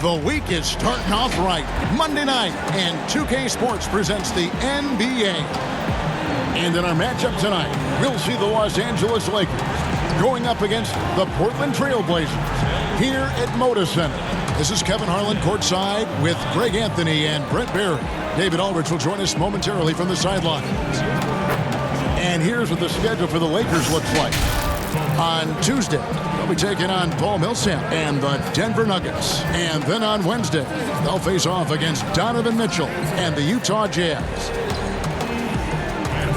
The week is starting off right. Monday night, and 2K Sports presents the NBA. And in our matchup tonight, we'll see the Los Angeles Lakers going up against the Portland Trail Blazers here at Moda Center. This is Kevin Harlan courtside with Greg Anthony and Brett Barry. David Aldridge will join us momentarily from the sidelines. And here's what the schedule for the Lakers looks like. On Tuesday, they'll be taking on Paul Millsap and the Denver Nuggets. And then on Wednesday, they'll face off against Donovan Mitchell and the Utah Jazz.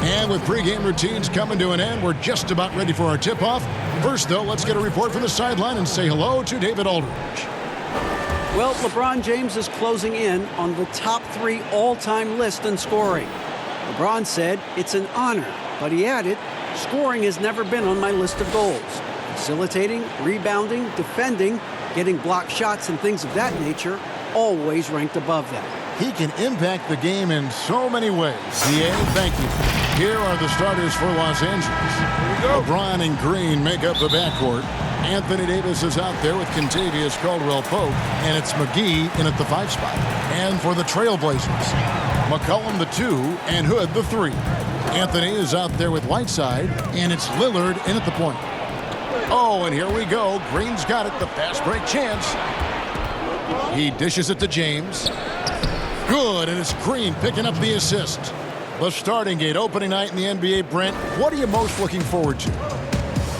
And with pregame routines coming to an end, we're just about ready for our tip-off. First, though, let's get a report from the sideline and say hello to David Aldridge. Well, LeBron James is closing in on the top 3 all-time list in scoring. LeBron said it's an honor, but he added, scoring has never been on my list of goals. Facilitating, rebounding, defending, getting blocked shots and things of that nature always ranked above that. He can impact the game in so many ways. DA, thank you. Here are the starters for Los Angeles. LeBron and Green make up the backcourt. Anthony Davis is out there with Kentavious Caldwell-Pope, and it's McGee in at the 5 spot. And for the Trailblazers, McCollum the 2 and Hood the 3. Anthony is out there with Whiteside, and it's Lillard in at the point. Oh, and here we go. Green's got it, the fast break chance. He dishes it to James. Good, and it's Green picking up the assist. The starting gate, opening night in the NBA, Brent. What are you most looking forward to?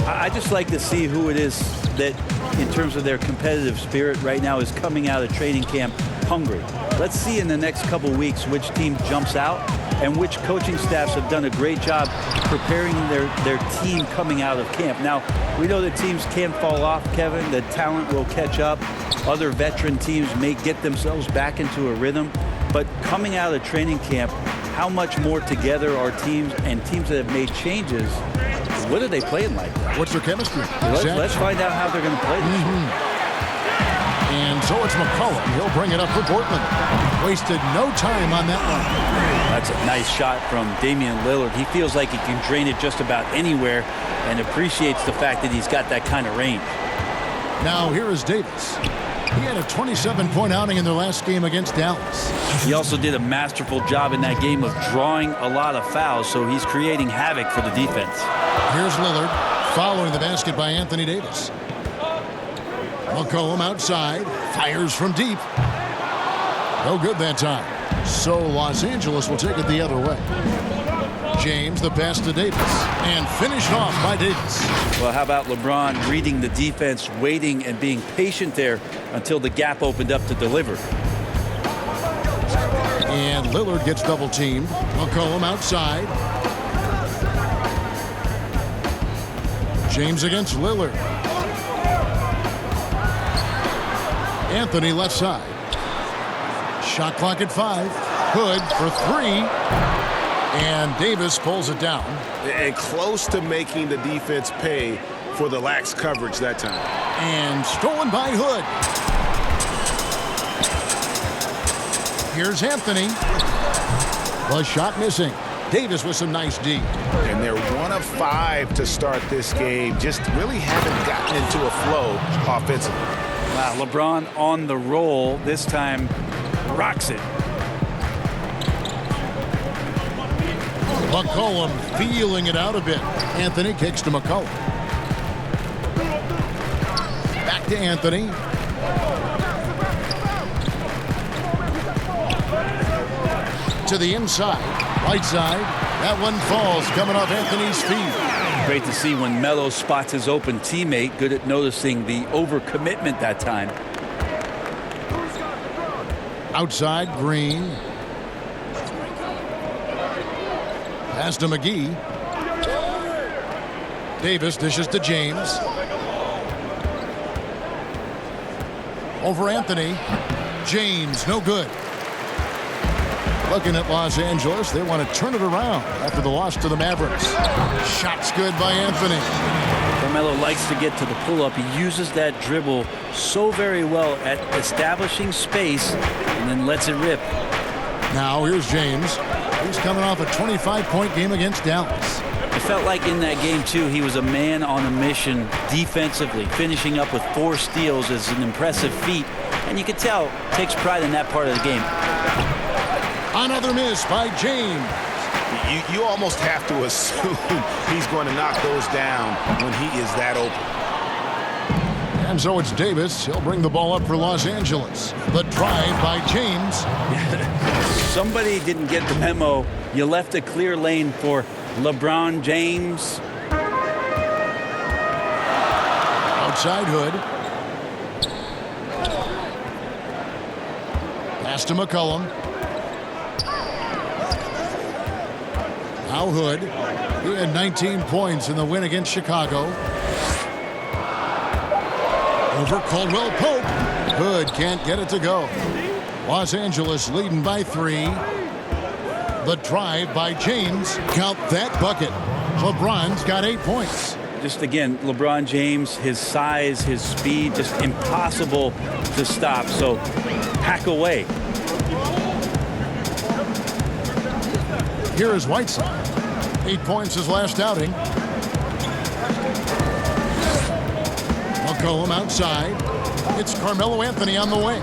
I just like to see who it is that, in terms of their competitive spirit right now, is coming out of training camp hungry. Let's see in the next couple weeks which team jumps out and which coaching staffs have done a great job preparing their team coming out of camp. Now, we know that teams can fall off, Kevin. The talent will catch up. Other veteran teams may get themselves back into a rhythm. But coming out of training camp, how much more together are teams and teams that have made changes? What are they playing like? What's their chemistry? Let's find out how they're going to play this year. And so it's McCollum. He'll bring it up for Portland. Wasted no time on that one. That's a nice shot from Damian Lillard. He feels like he can drain it just about anywhere and appreciates the fact that he's got that kind of range. Now here is Davis. He had a 27-point outing in their last game against Dallas. He also did a masterful job in that game of drawing a lot of fouls, so he's creating havoc for the defense. Here's Lillard following the basket by Anthony Davis. McCollum outside, fires from deep. No good that time. So Los Angeles will take it the other way. James, the pass to Davis, and finished off by Davis. Well, how about LeBron reading the defense, waiting and being patient there until the gap opened up to deliver. And Lillard gets double teamed. McCollum outside. James against Lillard. Anthony left side. Shot clock at 5. Hood for 3. And Davis pulls it down. And close to making the defense pay for the lax coverage that time. And stolen by Hood. Here's Anthony. The shot missing. Davis with some nice D. And they're 1 of 5 to start this game. Just really haven't gotten into a flow offensively. Wow, LeBron on the roll. This time rocks it. McCollum feeling it out a bit. Anthony kicks to McCollum. Back to Anthony. To the inside. Right side. That one falls coming off Anthony's feet. Great to see when Melo spots his open teammate. Good at noticing the overcommitment that time. Outside, Green. Pass to McGee. Davis dishes to James. Over Anthony. James, no good. Looking at Los Angeles, they want to turn it around after the loss to the Mavericks. Shot's good by Anthony. Carmelo likes to get to the pull-up. He uses that dribble so very well at establishing space and then lets it rip. Now here's James. He's coming off a 25-point game against Dallas. It felt like in that game, too, he was a man on a mission defensively. Finishing up with 4 steals is an impressive feat, and you can tell takes pride in that part of the game. Another miss by James. You almost have to assume he's going to knock those down when he is that open. And so it's Davis. He'll bring the ball up for Los Angeles. The drive by James. Somebody didn't get the memo. You left a clear lane for LeBron James. Outside Hood. Pass to McCollum. Now Hood. He had 19 points in the win against Chicago. Over Caldwell Pope. Hood can't get it to go. Los Angeles leading by 3. The drive by James. Count that bucket. LeBron's got 8 points. Just again, LeBron James, his size, his speed, just impossible to stop. So hack away. Here is Whiteside. 8 points his last outing. McCollum outside. It's Carmelo Anthony on the wing.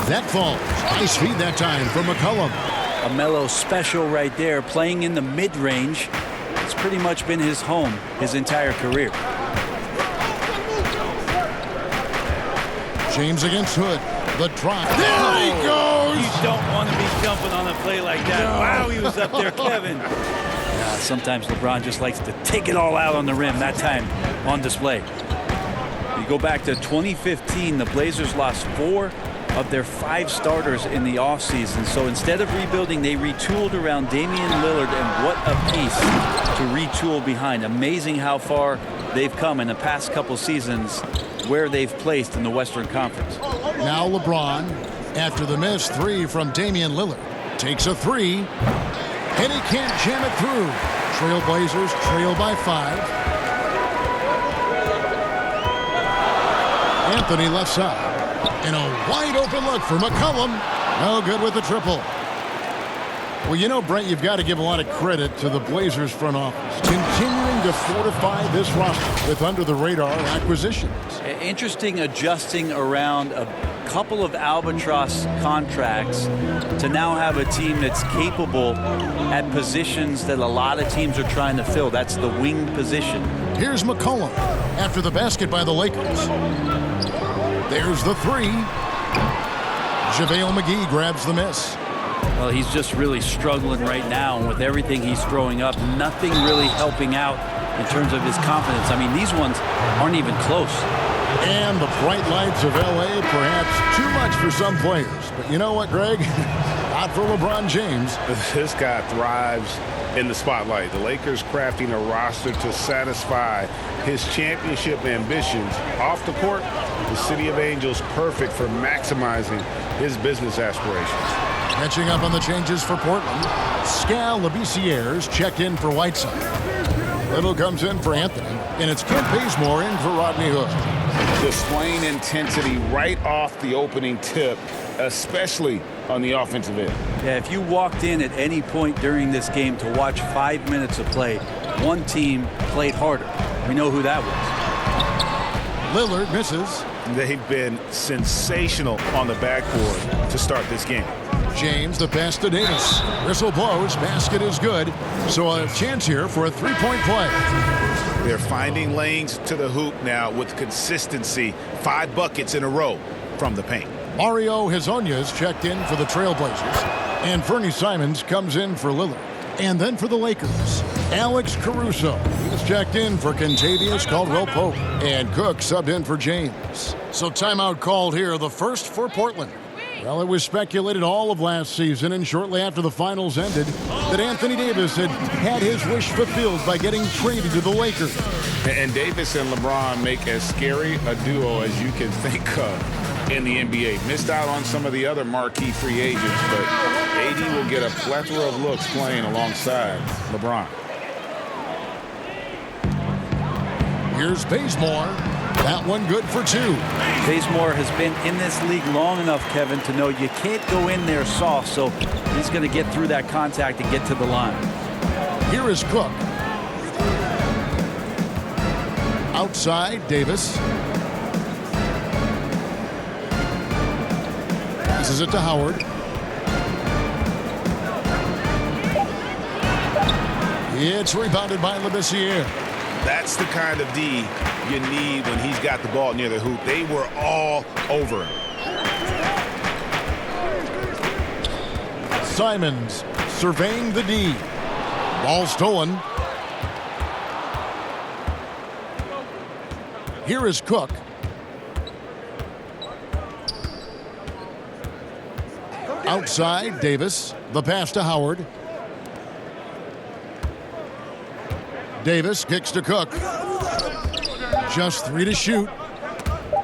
That falls. Nice feed that time from McCollum. A Melo special right there, playing in the mid-range. It's pretty much been his home his entire career. James against Hood. The drive. There he goes! You don't want to be jumping on a play like that. No. Wow, he was up there, Kevin. Sometimes LeBron just likes to take it all out on the rim, that time on display. You go back to 2015, the Blazers lost 4 of their 5 starters in the offseason. So instead of rebuilding, they retooled around Damian Lillard, and what a piece to retool behind. Amazing how far they've come in the past couple seasons, where they've placed in the Western Conference. Now LeBron, after the missed 3 from Damian Lillard, takes a 3, and he can't jam it through. Trailblazers trail by 5. Anthony left side. And a wide open look for McCollum. No good with the triple. Well, you know, Brent, you've got to give a lot of credit to the Blazers front office, continuing to fortify this roster with under-the-radar acquisitions. Interesting adjusting around a couple of albatross contracts to now have a team that's capable at positions that a lot of teams are trying to fill. That's the wing position. Here's McCollum after the basket by the Lakers. There's the 3. JaVale McGee grabs the miss. Well, he's just really struggling right now, and with everything he's throwing up, nothing really helping out in terms of his confidence. I mean, these ones aren't even close. And the bright lights of L.A., perhaps too much for some players. But you know what, Greg? Not for LeBron James. This guy thrives in the spotlight. The Lakers crafting a roster to satisfy his championship ambitions. Off the court, the City of Angels perfect for maximizing his business aspirations. Catching up on the changes for Portland. Skal Labissière's checked in for Whiteside. Little comes in for Anthony, and it's Kent Bazemore in for Rodney Hood. Displaying intensity right off the opening tip, especially on the offensive end. Yeah, if you walked in at any point during this game to watch 5 minutes of play, one team played harder. We know who that was. Lillard misses. They've been sensational on the backboard to start this game. James, the pass to Davis. Whistle blows. Basket is good. So a chance here for a 3-point play. They're finding lanes to the hoop now with consistency. 5 buckets in a row from the paint. Mario Hezonja's checked in for the Trailblazers. And Fernie Simons comes in for Lillard. And then for the Lakers, Alex Caruso. He's checked in for Kentavious Caldwell-Pope. And Cook subbed in for James. So timeout called here, the first for Portland. Well, it was speculated all of last season and shortly after the finals ended that Anthony Davis had his wish fulfilled by getting traded to the Lakers. And Davis and LeBron make as scary a duo as you can think of in the NBA. Missed out on some of the other marquee free agents, but AD will get a plethora of looks playing alongside LeBron. Here's Bazemore. That one good for 2. Bazemore has been in this league long enough, Kevin, to know you can't go in there soft, so he's going to get through that contact and get to the line. Here is Cook. Outside, Davis. Passes it to Howard. It's rebounded by Labissiere. That's the kind of D you need when he's got the ball near the hoop. They were all over him. Simons surveying the D. Ball stolen. Here is Cook. Outside, Davis. The pass to Howard. Davis kicks to Cook. Just 3 to shoot.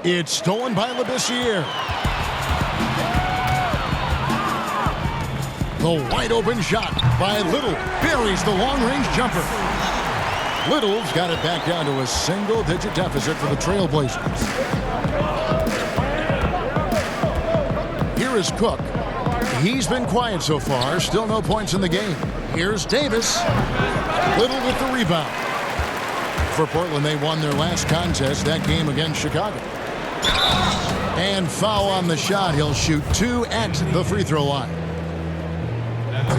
It's stolen by Labissiere. The wide open shot by Little buries the long-range jumper. Little's got it back down to a single-digit deficit for the Trailblazers. Here is Cook. He's been quiet so far. Still no points in the game. Here's Davis. Little with the rebound. For Portland, they won their last contest, that game against Chicago. And foul on the shot. He'll shoot 2 at the free throw line.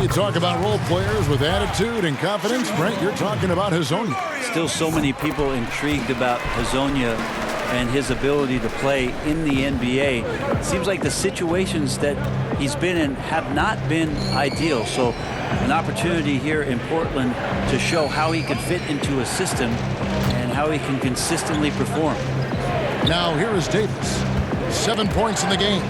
You talk about role players with attitude and confidence, Brent, you're talking about Hezonja. Still so many people intrigued about Hezonja and his ability to play in the NBA. It seems like the situations that he's been in have not been ideal. So an opportunity here in Portland to show how he can fit into a system and how he can consistently perform. Now here is Davis. 7 points in the game.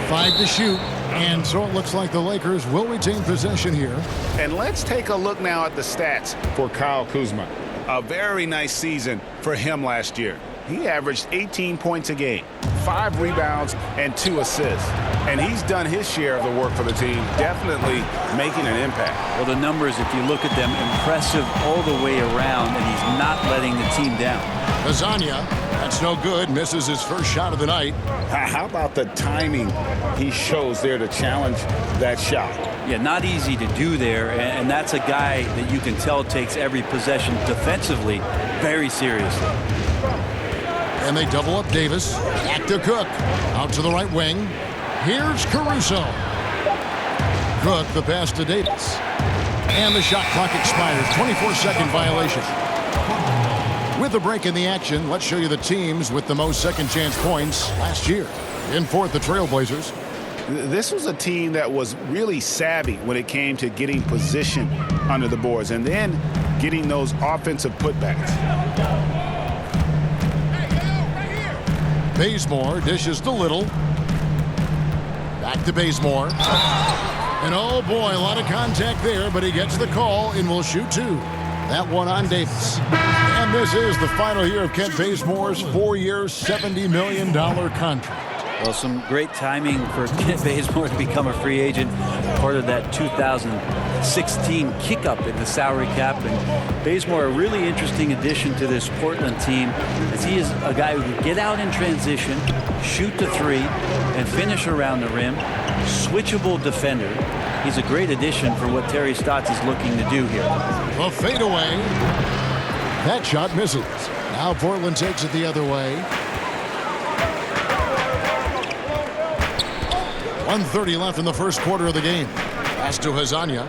5 to shoot. And so it looks like the Lakers will retain possession here. And let's take a look now at the stats for Kyle Kuzma. A very nice season for him last year. He averaged 18 points a game, 5 rebounds, and 2 assists. And he's done his share of the work for the team, definitely making an impact. Well, the numbers, if you look at them, impressive all the way around, and he's not letting the team down. Hezonja, that's no good, misses his first shot of the night. How about the timing he shows there to challenge that shot? Yeah, not easy to do there, and that's a guy that you can tell takes every possession defensively very seriously. And they double up Davis. Back to Cook. Out to the right wing. Here's Caruso. Cook, the pass to Davis. And the shot clock expires. 24-second violation. With a break in the action, let's show you the teams with the most second-chance points last year. In fourth, the Trailblazers. This was a team that was really savvy when it came to getting position under the boards and then getting those offensive putbacks. Bazemore dishes to Little. Back to Bazemore. And oh boy, a lot of contact there, but he gets the call and will shoot 2. That one on Davis. And this is the final year of Kent Bazemore's 4-year, $70 million contract. Well, some great timing for Kent Bazemore to become a free agent, part of that 2016 kick-up in the salary cap. And Bazemore, a really interesting addition to this Portland team, as he is a guy who can get out in transition, shoot the 3, and finish around the rim. Switchable defender. He's a great addition for what Terry Stotts is looking to do here. A fadeaway. That shot misses. Now Portland takes it the other way. 1:30 left in the first quarter of the game. Pass to Hezonja.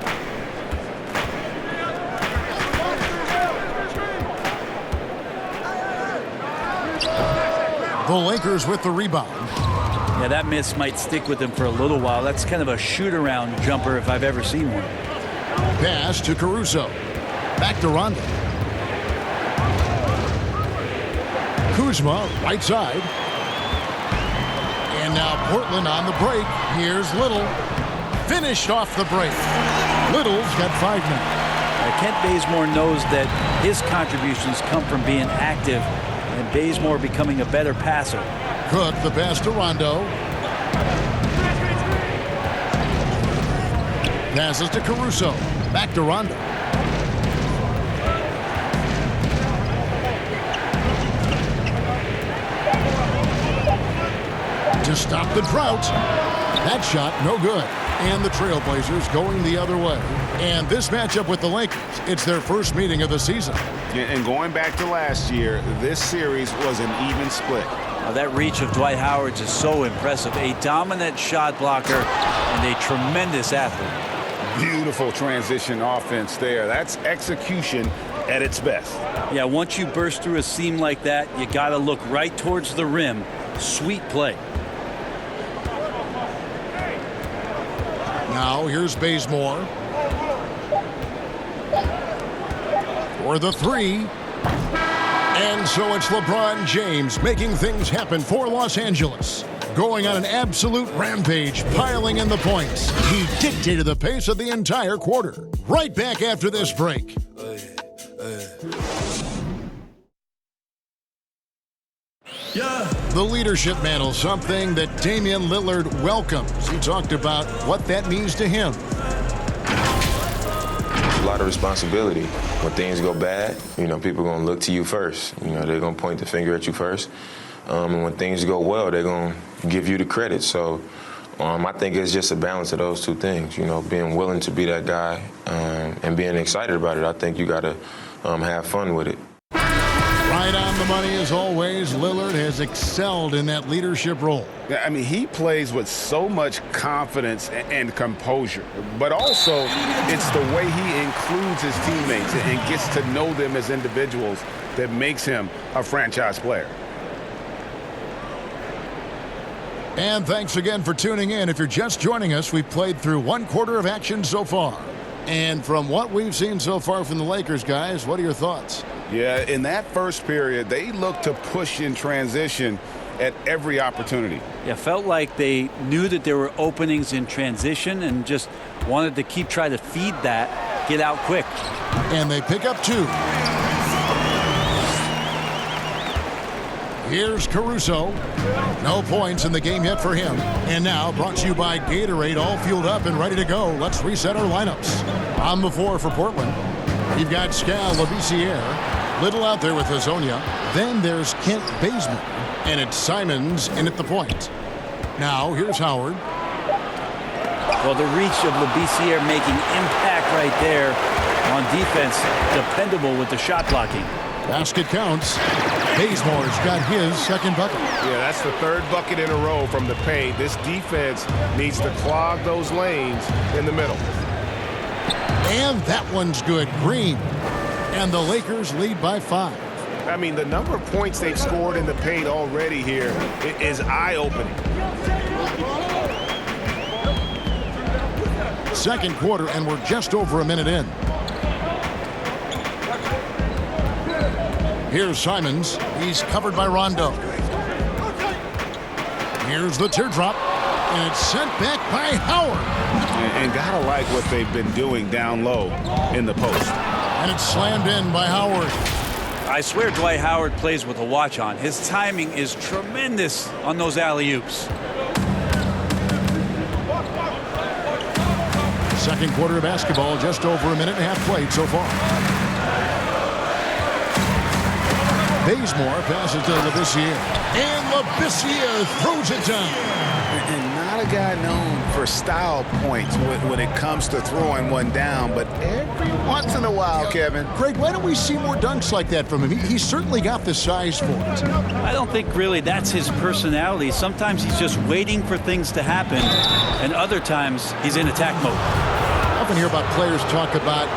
The Lakers with the rebound. Yeah, that miss might stick with him for a little while. That's kind of a shoot-around jumper if I've ever seen one. Pass to Caruso. Back to Rondo. Kuzma, right side. And now Portland on the break. Here's Little. Finished off the break. Little's got 5 now. Kent Bazemore knows that his contributions come from being active and Bazemore becoming a better passer. Cook, the pass to Rondo. Passes to Caruso. Back to Rondo. To stop the drought. That shot, no good. and the Trailblazers going the other way. And this matchup with the Lakers, it's their first meeting of the season. And going back to last year, this series was an even split. That reach of Dwight Howard is so impressive. A dominant shot blocker and a tremendous athlete. Beautiful transition offense there. That's execution at its best. Yeah, once you burst through a seam like that, you got to look right towards the rim. Sweet play. Now here's Bazemore for the three. And so it's LeBron James making things happen for Los Angeles. Going on an absolute rampage, piling in the points. He dictated the pace of the entire quarter. Right back after this break. The leadership mantle, something that Damian Lillard welcomes. He talked about what that means to him. A lot of responsibility. When things go bad, people are going to look to you first. They're going to point the finger at you first. And when things go well, they're going to give you the credit. So I think it's just a balance of those two things, being willing to be that guy and being excited about it. I think you got to have fun with it. Right on the money as always. Lillard has excelled in that leadership role. I mean, he plays with so much confidence and composure, but also it's the way he includes his teammates and gets to know them as individuals that makes him a franchise player. And thanks again for tuning in. If you're just joining us, we've played through one quarter of action so far. And from what we've seen so far from the Lakers, guys, what are your thoughts? Yeah, in that first period, they looked to push in transition at every opportunity. Yeah, felt like they knew that there were openings in transition and just wanted to keep trying to feed that, get out quick. And they pick up two. Here's Caruso. No points in the game yet for him. And now brought to you by Gatorade, all fueled up and ready to go. Let's reset our lineups. On the floor for Portland, you've got Skal Labissiere. Little out there with Hazonia. Then there's Kent Bazemore. And it's Simons in at the point. Now here's Howard. Well, the reach of Labissiere making impact right there on defense. Dependable with the shot blocking. Basket counts. Bazemore's got his second bucket. Yeah, that's the third bucket in a row from the paint. This defense needs to clog those lanes in the middle. And that one's good. Green. And the Lakers lead by 5. I mean, the number of points they've scored in the paint already here is eye-opening. Second quarter, and we're just over a minute in. Here's Simons. He's covered by Rondo. Here's the teardrop. And it's sent back by Howard. And gotta like what they've been doing down low in the post. And it's slammed in by Howard. I swear Dwight Howard plays with a watch on. His timing is tremendous on those alley-oops. Second quarter of basketball, just over a minute and a half played so far. Bazemore passes to Labissiere. And Labissiere throws it down. And not a guy known for style points when it comes to throwing one down, but every once in a while, Kevin. Greg, why don't we see more dunks like that from him? He's certainly got the size for it. I don't think really that's his personality. Sometimes he's just waiting for things to happen, and other times he's in attack mode. I often hear about players talk about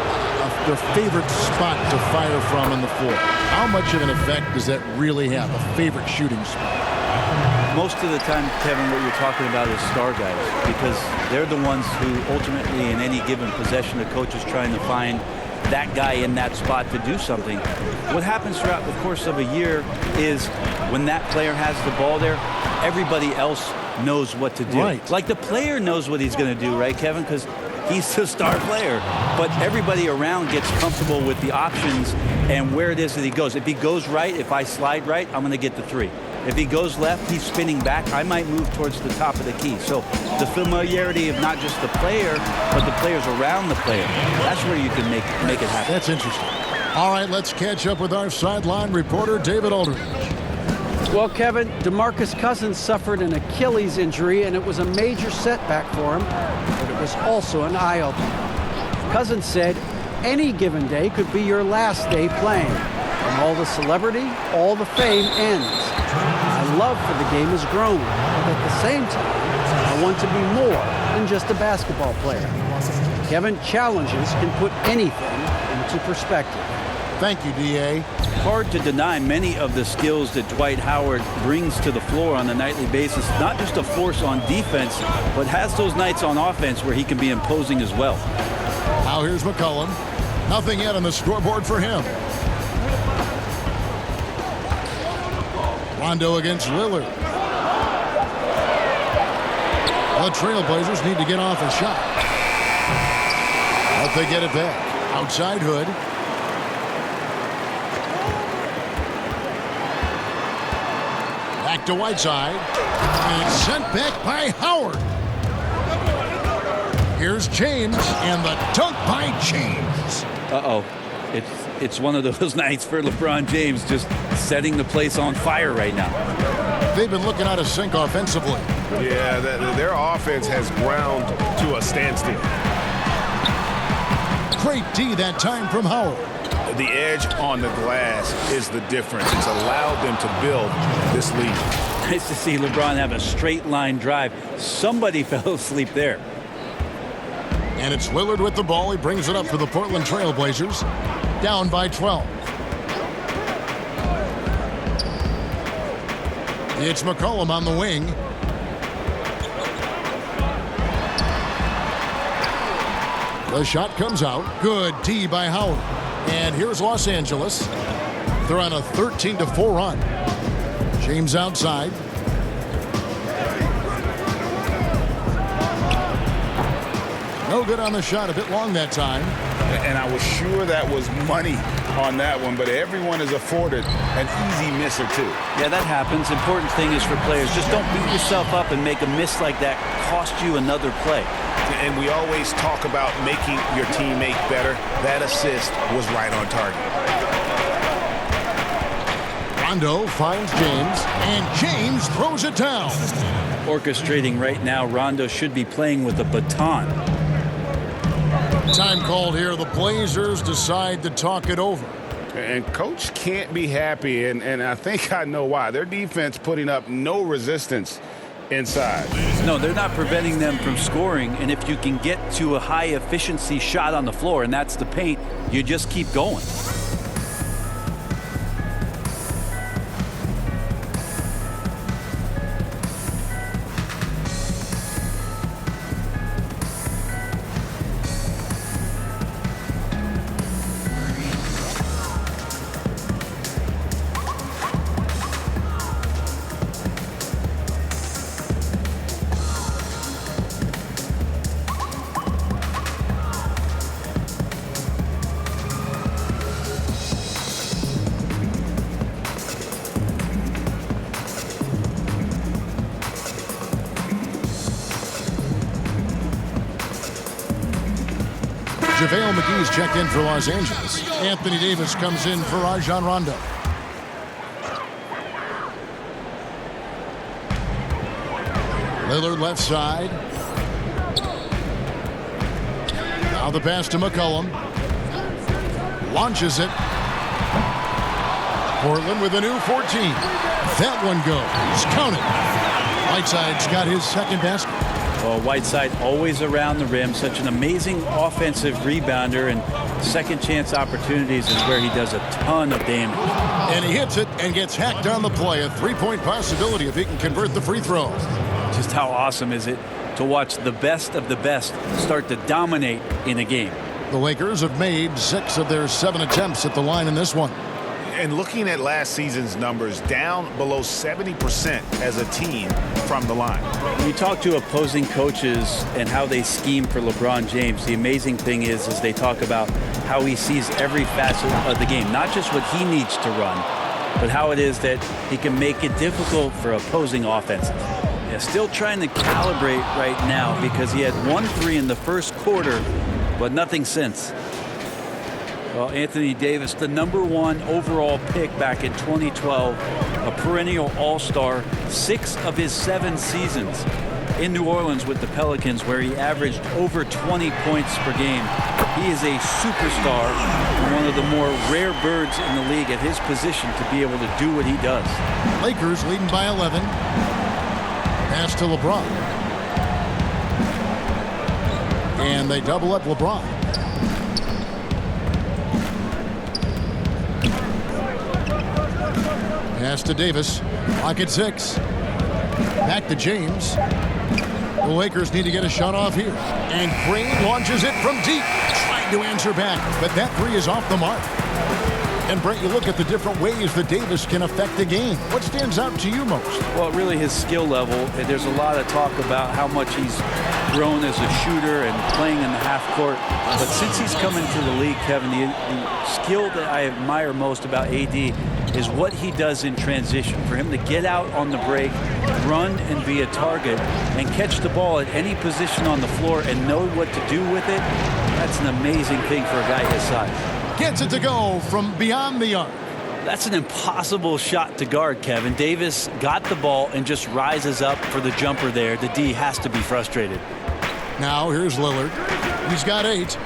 their favorite spot to fire from on the floor. How much of an effect does that really have, a favorite shooting spot? Most of the time, Kevin, what you're talking about is star guys, because they're the ones who ultimately in any given possession, the coach is trying to find that guy in that spot to do something. What happens throughout the course of a year is when that player has the ball there, everybody else knows what to do. Right. Like the player knows what he's going to do, right, Kevin? Because he's the star player. But everybody around gets comfortable with the options and where it is that he goes. If he goes right, if I slide right, I'm going to get the three. If he goes left, he's spinning back. I might move towards the top of the key. So the familiarity of not just the player, but the players around the player, that's where you can make it happen. That's interesting. All right, let's catch up with our sideline reporter, David Aldridge. Well, Kevin, DeMarcus Cousins suffered an Achilles injury, and it was a major setback for him, but it was also an eye-opener. Cousins said, any given day could be your last day playing. And all the celebrity, all the fame ends. My love for the game has grown, but at the same time, I want to be more than just a basketball player. Kevin, challenges can put anything into perspective. Thank you, D.A. Hard to deny many of the skills that Dwight Howard brings to the floor on a nightly basis. Not just a force on defense, but has those nights on offense where he can be imposing as well. Now here's McCollum. Nothing yet on the scoreboard for him. Rondo against Lillard. The Trailblazers need to get off a shot. But they get it back. Outside Hood. Back to Whiteside. And sent back by Howard. Here's James, and the dunk by James. Uh-oh. It's one of those nights for LeBron James, just setting the place on fire right now. They've been looking out of sync offensively. Yeah, their offense has ground to a standstill. Great D that time from Howard. The edge on the glass is the difference. It's allowed them to build this lead. Nice to see LeBron have a straight line drive. Somebody fell asleep there. And it's Lillard with the ball. He brings it up for the Portland Trailblazers. Down by 12. It's McCollum on the wing. The shot comes out. Good D by Howard. And here's Los Angeles. They're on a 13-4 run. James outside. No good on the shot. A bit long that time. And I was sure that was money on that one, but everyone is afforded an easy miss or two. Yeah, that happens. Important thing is for players, just don't beat yourself up and make a miss like that cost you another play. And we always talk about making your teammate better. That assist was right on target. Rondo finds James, and James throws it down. Orchestrating right now, Rondo should be playing with a baton. Time called here. The Blazers decide to talk it over. And Coach can't be happy, and I think I know why. Their defense putting up no resistance inside. No, they're not preventing them from scoring, and if you can get to a high-efficiency shot on the floor, and that's the paint, you just keep going. JaVale McGee's checked in for Los Angeles. Anthony Davis comes in for Rajon Rondo. Lillard left side. Now the pass to McCollum. Launches it. Portland with a new 14. That one goes. Count it. Whiteside's got his second basket. Well, Whiteside always around the rim, such an amazing offensive rebounder, and second chance opportunities is where he does a ton of damage. And he hits it and gets hacked on the play. A three-point possibility if he can convert the free throw. Just how awesome is it to watch the best of the best start to dominate in a game? The Lakers have made 6 of their 7 attempts at the line in this one. And looking at last season's numbers, down below 70% as a team from the line. When you talk to opposing coaches and how they scheme for LeBron James, the amazing thing is they talk about how he sees every facet of the game, not just what he needs to run, but how it is that he can make it difficult for opposing offenses. Yeah, still trying to calibrate right now because he had 1 3 in the first quarter, but nothing since. Well, Anthony Davis, the #1 overall pick back in 2012, a perennial all-star, 6 of his 7 seasons in New Orleans with the Pelicans, where he averaged over 20 points per game. He is a superstar and one of the more rare birds in the league at his position to be able to do what he does. Lakers leading by 11. Pass to LeBron. And they double up LeBron. Pass to Davis. Clock at 6. Back to James. The Lakers need to get a shot off here. And Green launches it from deep. Trying to answer back, but that three is off the mark. And Brent, you look at the different ways that Davis can affect the game. What stands out to you most? Well, really his skill level. There's a lot of talk about how much he's grown as a shooter and playing in the half court. But since he's come into the league, Kevin, the skill that I admire most about AD is what he does in transition. For him to get out on the break, run and be a target, and catch the ball at any position on the floor and know what to do with it, that's an amazing thing for a guy his size. Gets it to go from beyond the arc. That's an impossible shot to guard, Kevin. Davis got the ball and just rises up for the jumper there. The D has to be frustrated. Now here's Lillard. He's got 8.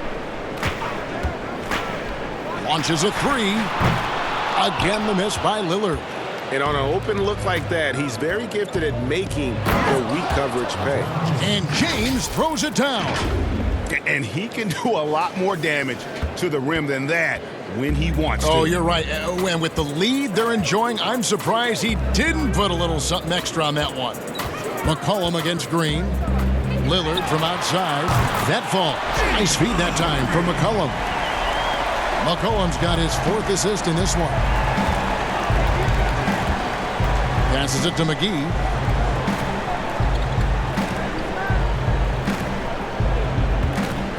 Launches a 3. Again, the miss by Lillard. And on an open look like that, he's very gifted at making the weak coverage pay. And James throws it down. And he can do a lot more damage to the rim than that when he wants to. Oh, you're right. And with the lead they're enjoying, I'm surprised he didn't put a little something extra on that one. McCollum against Green. Lillard from outside. That falls. Nice feed that time from McCollum. McCollum's got his 4th assist in this one. Passes it to McGee.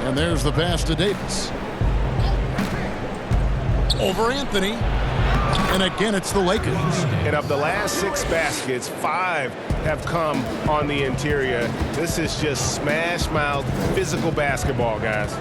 And there's the pass to Davis. Over Anthony. And again, it's the Lakers. And of the last 6 baskets, 5 have come on the interior. This is just smash mouth physical basketball, guys.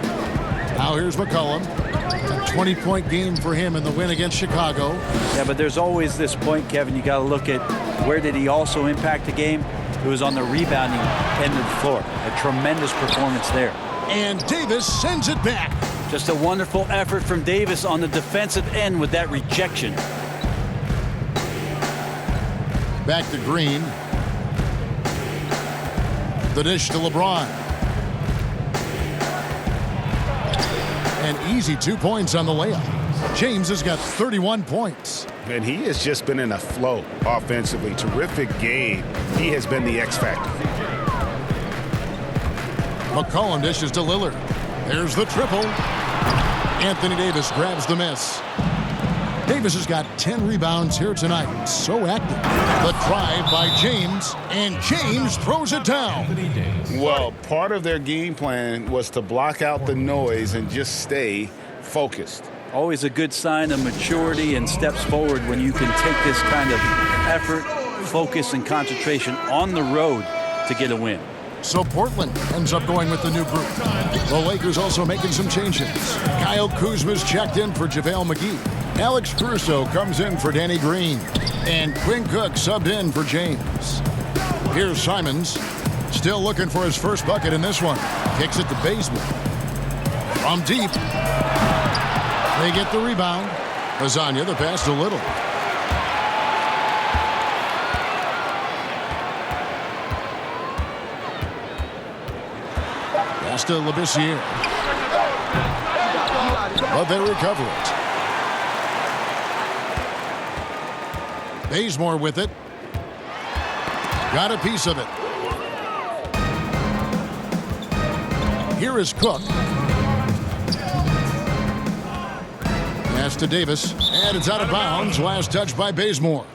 Now here's McCollum. A 20-point game for him in the win against Chicago. Yeah, but there's always this point, Kevin. You got to look at where did he also impact the game. It was on the rebounding end of the floor. A tremendous performance there. And Davis sends it back. Just a wonderful effort from Davis on the defensive end with that rejection. Back to Green. The dish to LeBron. An easy 2 points on the layup. James has got 31 points. And he has just been in a flow offensively. Terrific game. He has been the X factor. McCollum dishes to Lillard. There's the triple. Anthony Davis grabs the miss. Davis has got 10 rebounds here tonight. So active. The drive by James, and James throws it down. Well, part of their game plan was to block out the noise and just stay focused. Always a good sign of maturity and steps forward when you can take this kind of effort, focus, and concentration on the road to get a win. So Portland ends up going with the new group. The Lakers also making some changes. Kyle Kuzma's checked in for JaVale McGee. Alex Caruso comes in for Danny Green. And Quinn Cook subbed in for James. Here's Simons. Still looking for his first bucket in this one. Kicks it to Bazemore. From deep. They get the rebound. Lasagna the pass to Little. Pass to Labissiere. But they recover it. Bazemore with it. Got a piece of it. Here is Cook. Pass to Davis. And it's out of bounds. Last touch by Bazemore.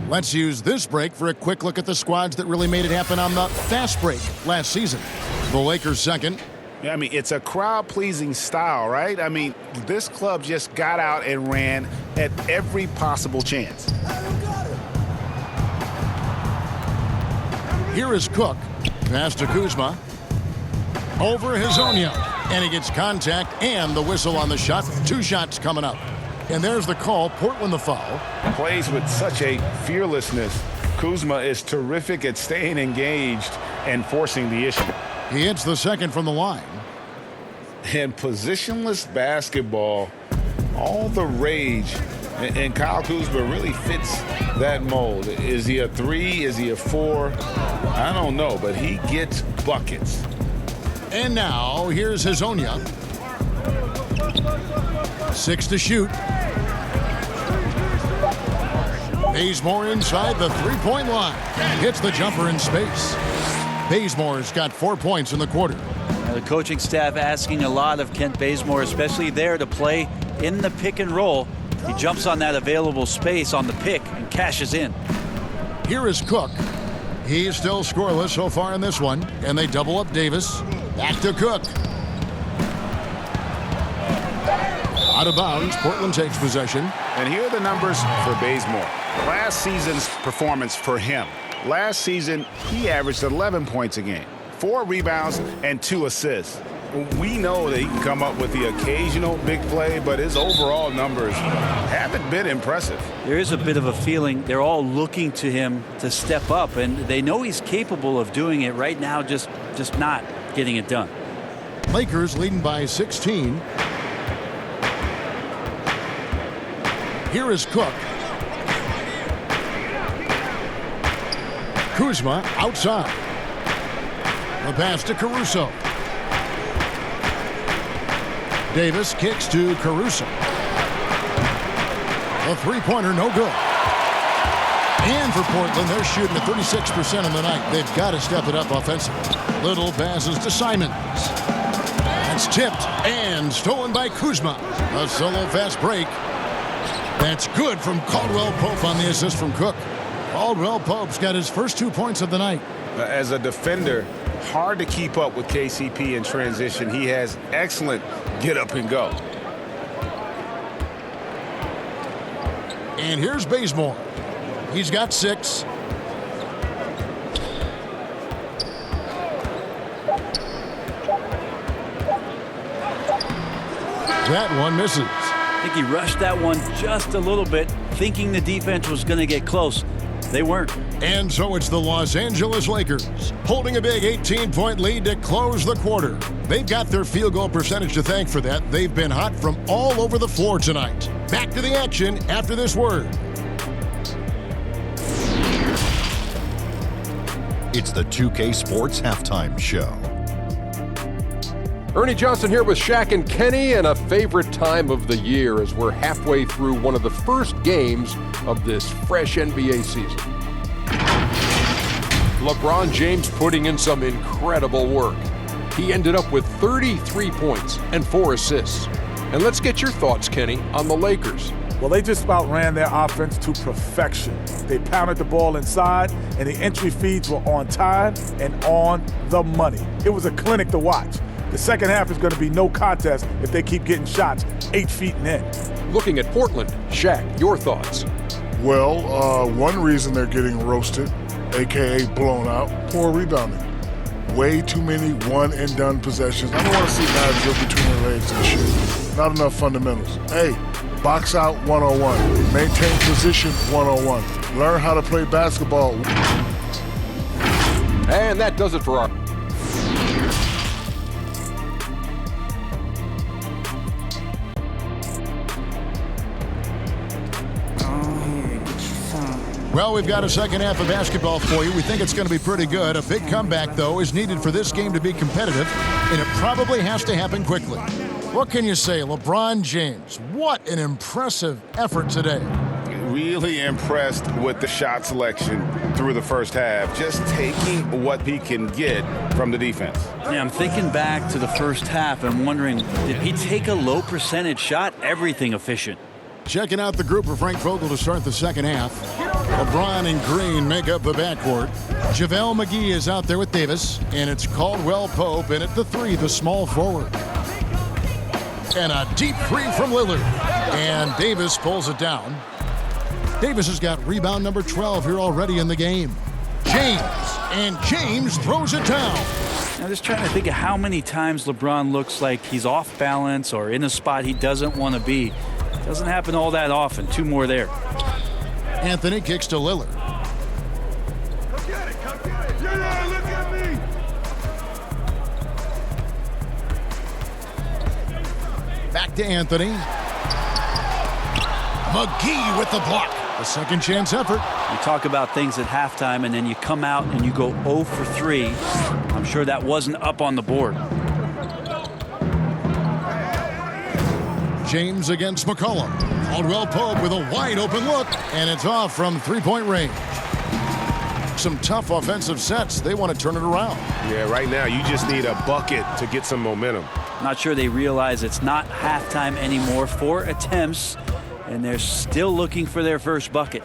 Let's use this break for a quick look at the squads that really made it happen on the fast break last season. The Lakers second. Yeah, I mean, it's a crowd-pleasing style, right? I mean, this club just got out and ran at every possible chance. Here is Cook. Pass to Kuzma. Over Hazonia. And he gets contact and the whistle on the shot. 2 shots coming up. And there's the call. Portland the foul. Plays with such a fearlessness. Kuzma is terrific at staying engaged and forcing the issue. He hits the second from the line. And positionless basketball, all the rage. And Kyle Kuzma really fits that mold. Is he a 3? Is he a 4? I don't know, but he gets buckets. And now, here's Hazonia. 6 to shoot. Bazemore inside the three-point line. Hits the jumper in space. Bazemore's got 4 points in the quarter. Now the coaching staff asking a lot of Kent Bazemore, especially there to play in the pick and roll. He jumps on that available space on the pick and cashes in. Here is Cook. He's still scoreless so far in this one, and they double up Davis. Back to Cook. Out of bounds, Portland takes possession. And here are the numbers for Bazemore. Last season's performance for him. Last season, he averaged 11 points a game, 4 rebounds, and 2 assists. We know that he can come up with the occasional big play, but his overall numbers haven't been impressive. There is a bit of a feeling they're all looking to him to step up, and they know he's capable of doing it right now, just not getting it done. Lakers leading by 16. Here is Cook. Kuzma outside. The pass to Caruso. Davis kicks to Caruso. A three-pointer, no good. And for Portland, they're shooting at 36% in the night. They've got to step it up offensively. Little passes to Simons. That's tipped and stolen by Kuzma. A solo fast break. That's good from Caldwell Pope on the assist from Cook. Caldwell Pope's got his first 2 points of the night. As a defender, hard to keep up with KCP in transition. He has excellent get up and go. And here's Bazemore. He's got 6. That one misses. I think he rushed that one just a little bit, thinking the defense was going to get close. They weren't. And so it's the Los Angeles Lakers holding a big 18-point lead to close the quarter. They've got their field goal percentage to thank for that. They've been hot from all over the floor tonight. Back to the action after this word. It's the 2K Sports Halftime Show. Ernie Johnson here with Shaq and Kenny, and a favorite time of the year as we're halfway through one of the first games of this fresh NBA season. LeBron James putting in some incredible work. He ended up with 33 points and 4 assists. And let's get your thoughts, Kenny, on the Lakers. Well, they just about ran their offense to perfection. They pounded the ball inside, and the entry feeds were on time and on the money. It was a clinic to watch. The second half is going to be no contest if they keep getting shots 8 feet and in. Looking at Portland, Shaq, your thoughts? Well, one reason they're getting roasted, a.k.a. blown out, poor rebounding. Way too many one-and-done possessions. I don't want to see guys dribble between their legs and shoot. Not enough fundamentals. Hey, box out 101. Maintain position 101. Learn how to play basketball. And that does it for our... Well, we've got a second half of basketball for you. We think it's going to be pretty good. A big comeback, though, is needed for this game to be competitive, and it probably has to happen quickly. What can you say? LeBron James, what an impressive effort today. Really impressed with the shot selection through the first half, just taking what he can get from the defense. Yeah, I'm thinking back to the first half and wondering, did he take a low percentage shot? Everything efficient. Checking out the group for Frank Vogel to start the second half. LeBron and Green make up the backcourt. JaVale McGee is out there with Davis, and it's Caldwell Pope in at the 3, the small forward. And a deep three from Lillard. And Davis pulls it down. Davis has got rebound number 12 here already in the game. James throws it down. I'm just trying to think of how many times LeBron looks like he's off balance or in a spot he doesn't want to be. Doesn't happen all that often. 2 more there. Anthony kicks to Lillard. Come get it, come get it. Yeah, look at me. Back to Anthony. McGee with the block. A second chance effort. You talk about things at halftime and then you come out and you go 0 for 3. I'm sure that wasn't up on the board. James against McCollum. Caldwell Pope with a wide open look, and it's off from 3-point range. Some tough offensive sets. They want to turn it around. Yeah, right now you just need a bucket to get some momentum. Not sure they realize it's not halftime anymore. 4 attempts, and they're still looking for their first bucket.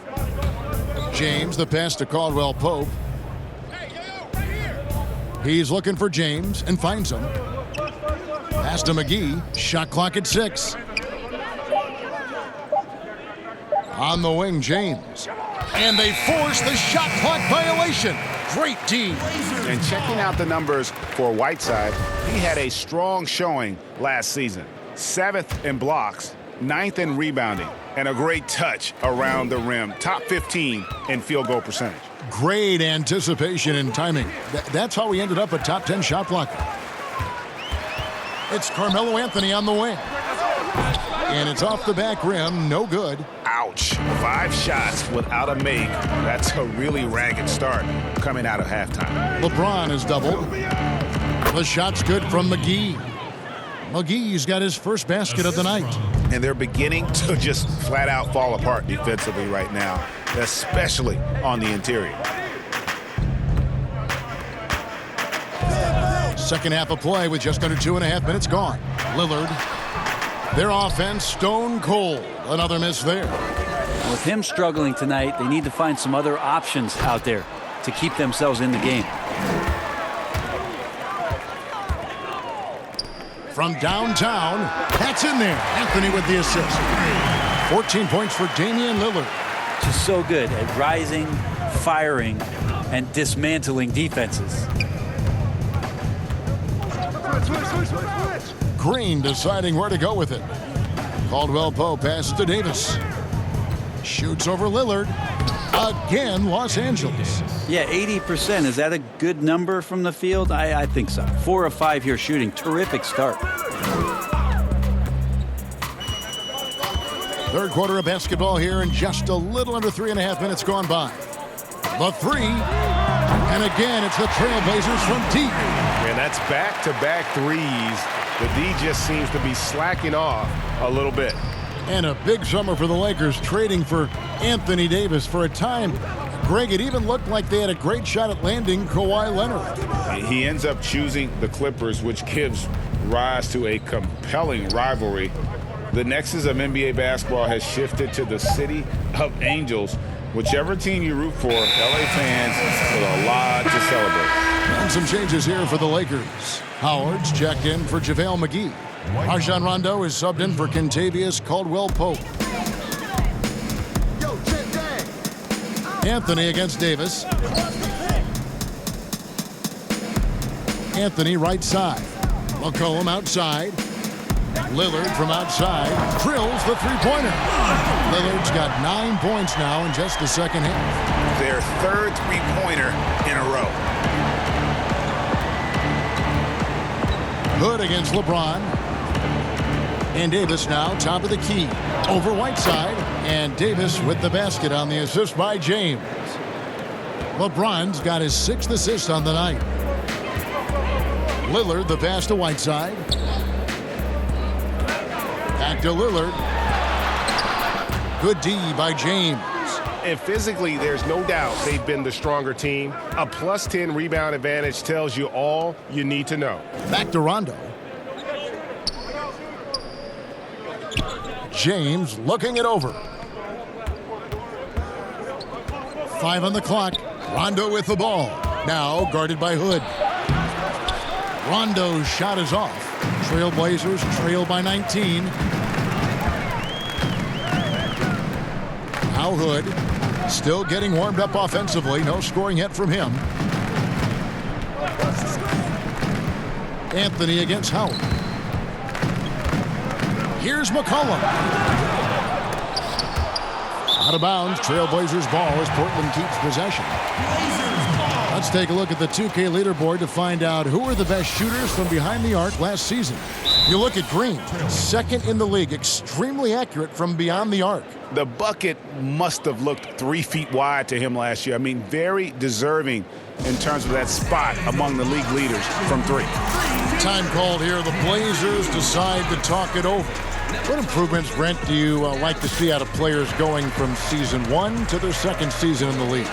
James, the pass to Caldwell Pope. He's looking for James and finds him. Pass to McGee. Shot clock at 6. On the wing, James. And they force the shot clock violation. Great D. And checking out the numbers for Whiteside, he had a strong showing last season. 7th in blocks, 9th in rebounding, and a great touch around the rim. Top 15 in field goal percentage. Great anticipation and timing. That's how he ended up a top 10 shot blocker. It's Carmelo Anthony on the wing. And it's off the back rim, no good. Ouch. 5 shots without a make. That's a really ragged start coming out of halftime. LeBron is doubled. The shot's good from McGee. McGee's got his first basket of the night. And they're beginning to just flat out fall apart defensively right now, especially on the interior. Second half of play with just under 2.5 minutes gone. Lillard. Their offense stone cold. Another miss there. With him struggling tonight, they need to find some other options out there to keep themselves in the game. From downtown, that's in there. Anthony with the assist. 14 points for Damian Lillard. Just so good at rising, firing, and dismantling defenses. Green deciding where to go with it. Caldwell Pope passes to Davis. Shoots over Lillard. Again, Los Angeles. Yeah, 80%. Is that a good number from the field? I think so. 4 of 5 here shooting. Terrific start. Third quarter of basketball here, and just a little under 3.5 minutes gone by. The 3. And again, it's the Trailblazers from deep. And that's back-to-back threes. The D just seems to be slacking off a little bit. And a big summer for the Lakers, trading for Anthony Davis. For a time, Greg, it even looked like they had a great shot at landing Kawhi Leonard. He ends up choosing the Clippers, which gives rise to a compelling rivalry. The nexus of NBA basketball has shifted to the city of Angels. Whichever team you root for, LA fans with a lot to celebrate. And some changes here for the Lakers. Howard's checked in for JaVale McGee. Rajon Rondo is subbed in for Kentavious Caldwell-Pope. Anthony against Davis. Anthony right side. McCollum outside. Lillard from outside drills the three-pointer. Lillard's got 9 points now in just the second half. Their third three-pointer in a row. Hood against LeBron. And Davis now top of the key. Over Whiteside. And Davis with the basket on the assist by James. LeBron's got his 6th assist on the night. Lillard the pass to Whiteside. Back to Lillard. Good D by James. And physically, there's no doubt they've been the stronger team. A plus 10 rebound advantage tells you all you need to know. Back to Rondo. James looking it over. 5 on the clock. Rondo with the ball. Now guarded by Hood. Rondo's shot is off. Trailblazers trail by 19. Now Hood still getting warmed up offensively. No scoring yet from him. Anthony against Howard. Here's McCollum. Out of bounds, Trailblazers ball as Portland keeps possession. Let's take a look at the 2K leaderboard to find out who are the best shooters from behind the arc last season. You look at Green, second in the league, extremely accurate from beyond the arc. The bucket must have looked 3 feet wide to him last year. I mean, very deserving in terms of that spot among the league leaders from 3. Time called here. The Blazers decide to talk it over. What improvements, Brent, do you like to see out of players going from season 1 to their second season in the league?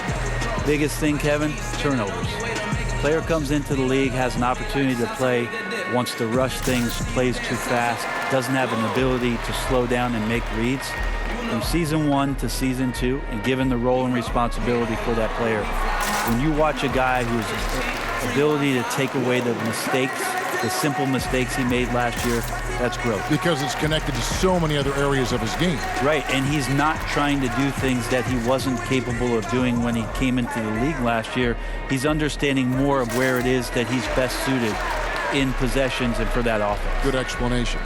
Biggest thing, Kevin, turnovers. Player comes into the league, has an opportunity to play, wants to rush things, plays too fast, doesn't have an ability to slow down and make reads. From season 1 to season 2, and given the role and responsibility for that player, when you watch a guy whose ability to take away the mistakes, the simple mistakes he made last year, that's growth. Because it's connected to so many other areas of his game. Right, and he's not trying to do things that he wasn't capable of doing when he came into the league last year. He's understanding more of where it is that he's best suited in possessions and for that offense. Good explanation.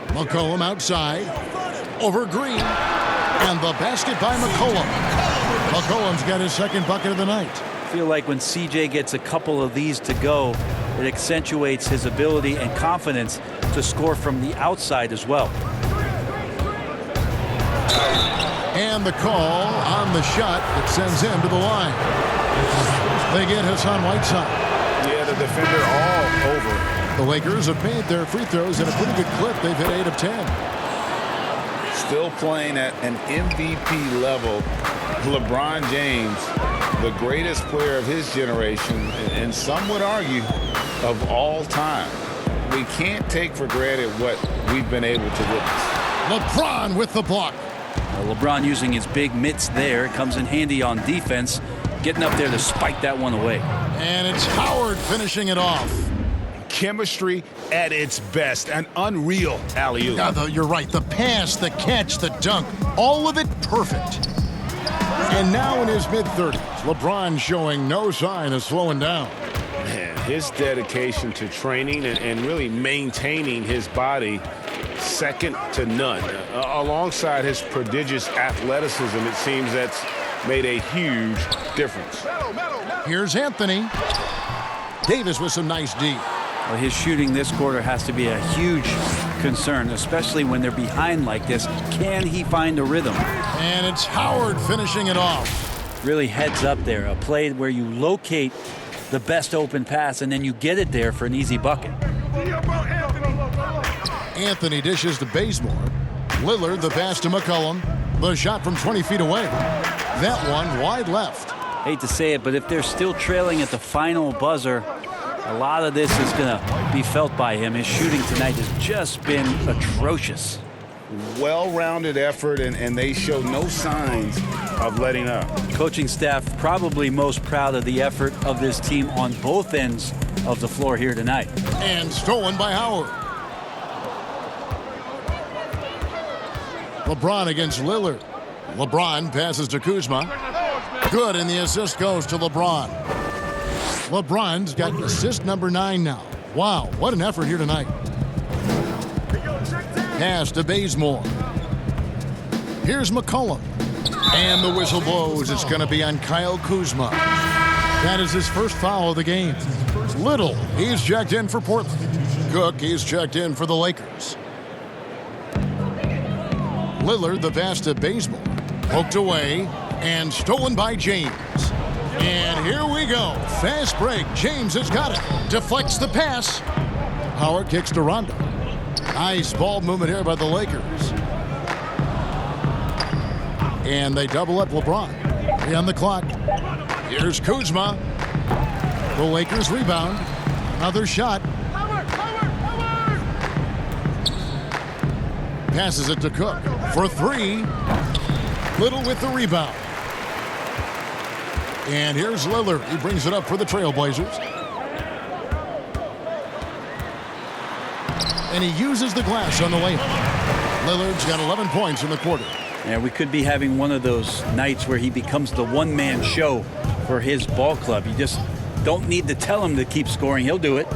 McCollum outside, over Green, and the basket by McCollum. McCollum's got his second bucket of the night. I feel like when CJ gets a couple of these to go, it accentuates his ability and confidence to score from the outside as well. And the call on the shot that sends him to the line. They get Hassan Whiteside. Yeah, the defender all over. The Lakers have made their free throws at a pretty good clip. They've hit 8 of 10. Still playing at an MVP level. LeBron James, the greatest player of his generation, and some would argue of all time. We can't take for granted what we've been able to witness. LeBron with the block. LeBron using his big mitts there. Comes in handy on defense. Getting up there to spike that one away. And it's Howard finishing it off. Chemistry at its best. An unreal alley-oop. Yeah, you're right. The pass, the catch, the dunk, all of it perfect. And now in his mid-30s, LeBron showing no sign of slowing down. Man, his dedication to training and really maintaining his body, second to none. Alongside his prodigious athleticism, it seems that's made a huge difference. Here's Anthony. Davis with some nice D. Well, his shooting this quarter has to be a huge concern, especially when they're behind like this. Can he find a rhythm? And it's Howard finishing it off. Really heads up there, a play where you locate the best open pass and then you get it there for an easy bucket. Anthony dishes to Bazemore. Lillard the pass to McCollum. The shot from 20 feet away. That one wide left. Hate to say it, but if they're still trailing at the final buzzer, a lot of this is going to be felt by him. His shooting tonight has just been atrocious. Well-rounded effort, and they show no signs of letting up. Coaching staff probably most proud of the effort of this team on both ends of the floor here tonight. And stolen by Howard. LeBron against Lillard. LeBron passes to Kuzma. Good, and the assist goes to LeBron. LeBron's got assist number 9 now. Wow, what an effort here tonight. Pass to Bazemore. Here's McCollum. And the whistle blows. It's going to be on Kyle Kuzma. That is his first foul of the game. Little, he's checked in for Portland. Cook, he's checked in for the Lakers. Lillard, the pass to Bazemore. Poked away and stolen by James. And here we go. Fast break. James has got it. Deflects the pass. Howard kicks to Rondo. Nice ball movement here by the Lakers. And they double up LeBron. 3 on the clock. Here's Kuzma. The Lakers rebound. Another shot. Passes it to Cook for 3. Little with the rebound. And here's Lillard. He brings it up for the Trailblazers. And he uses the glass on the layup. Lillard's got 11 points in the quarter. Yeah, we could be having one of those nights where he becomes the one-man show for his ball club. You just don't need to tell him to keep scoring. He'll do it.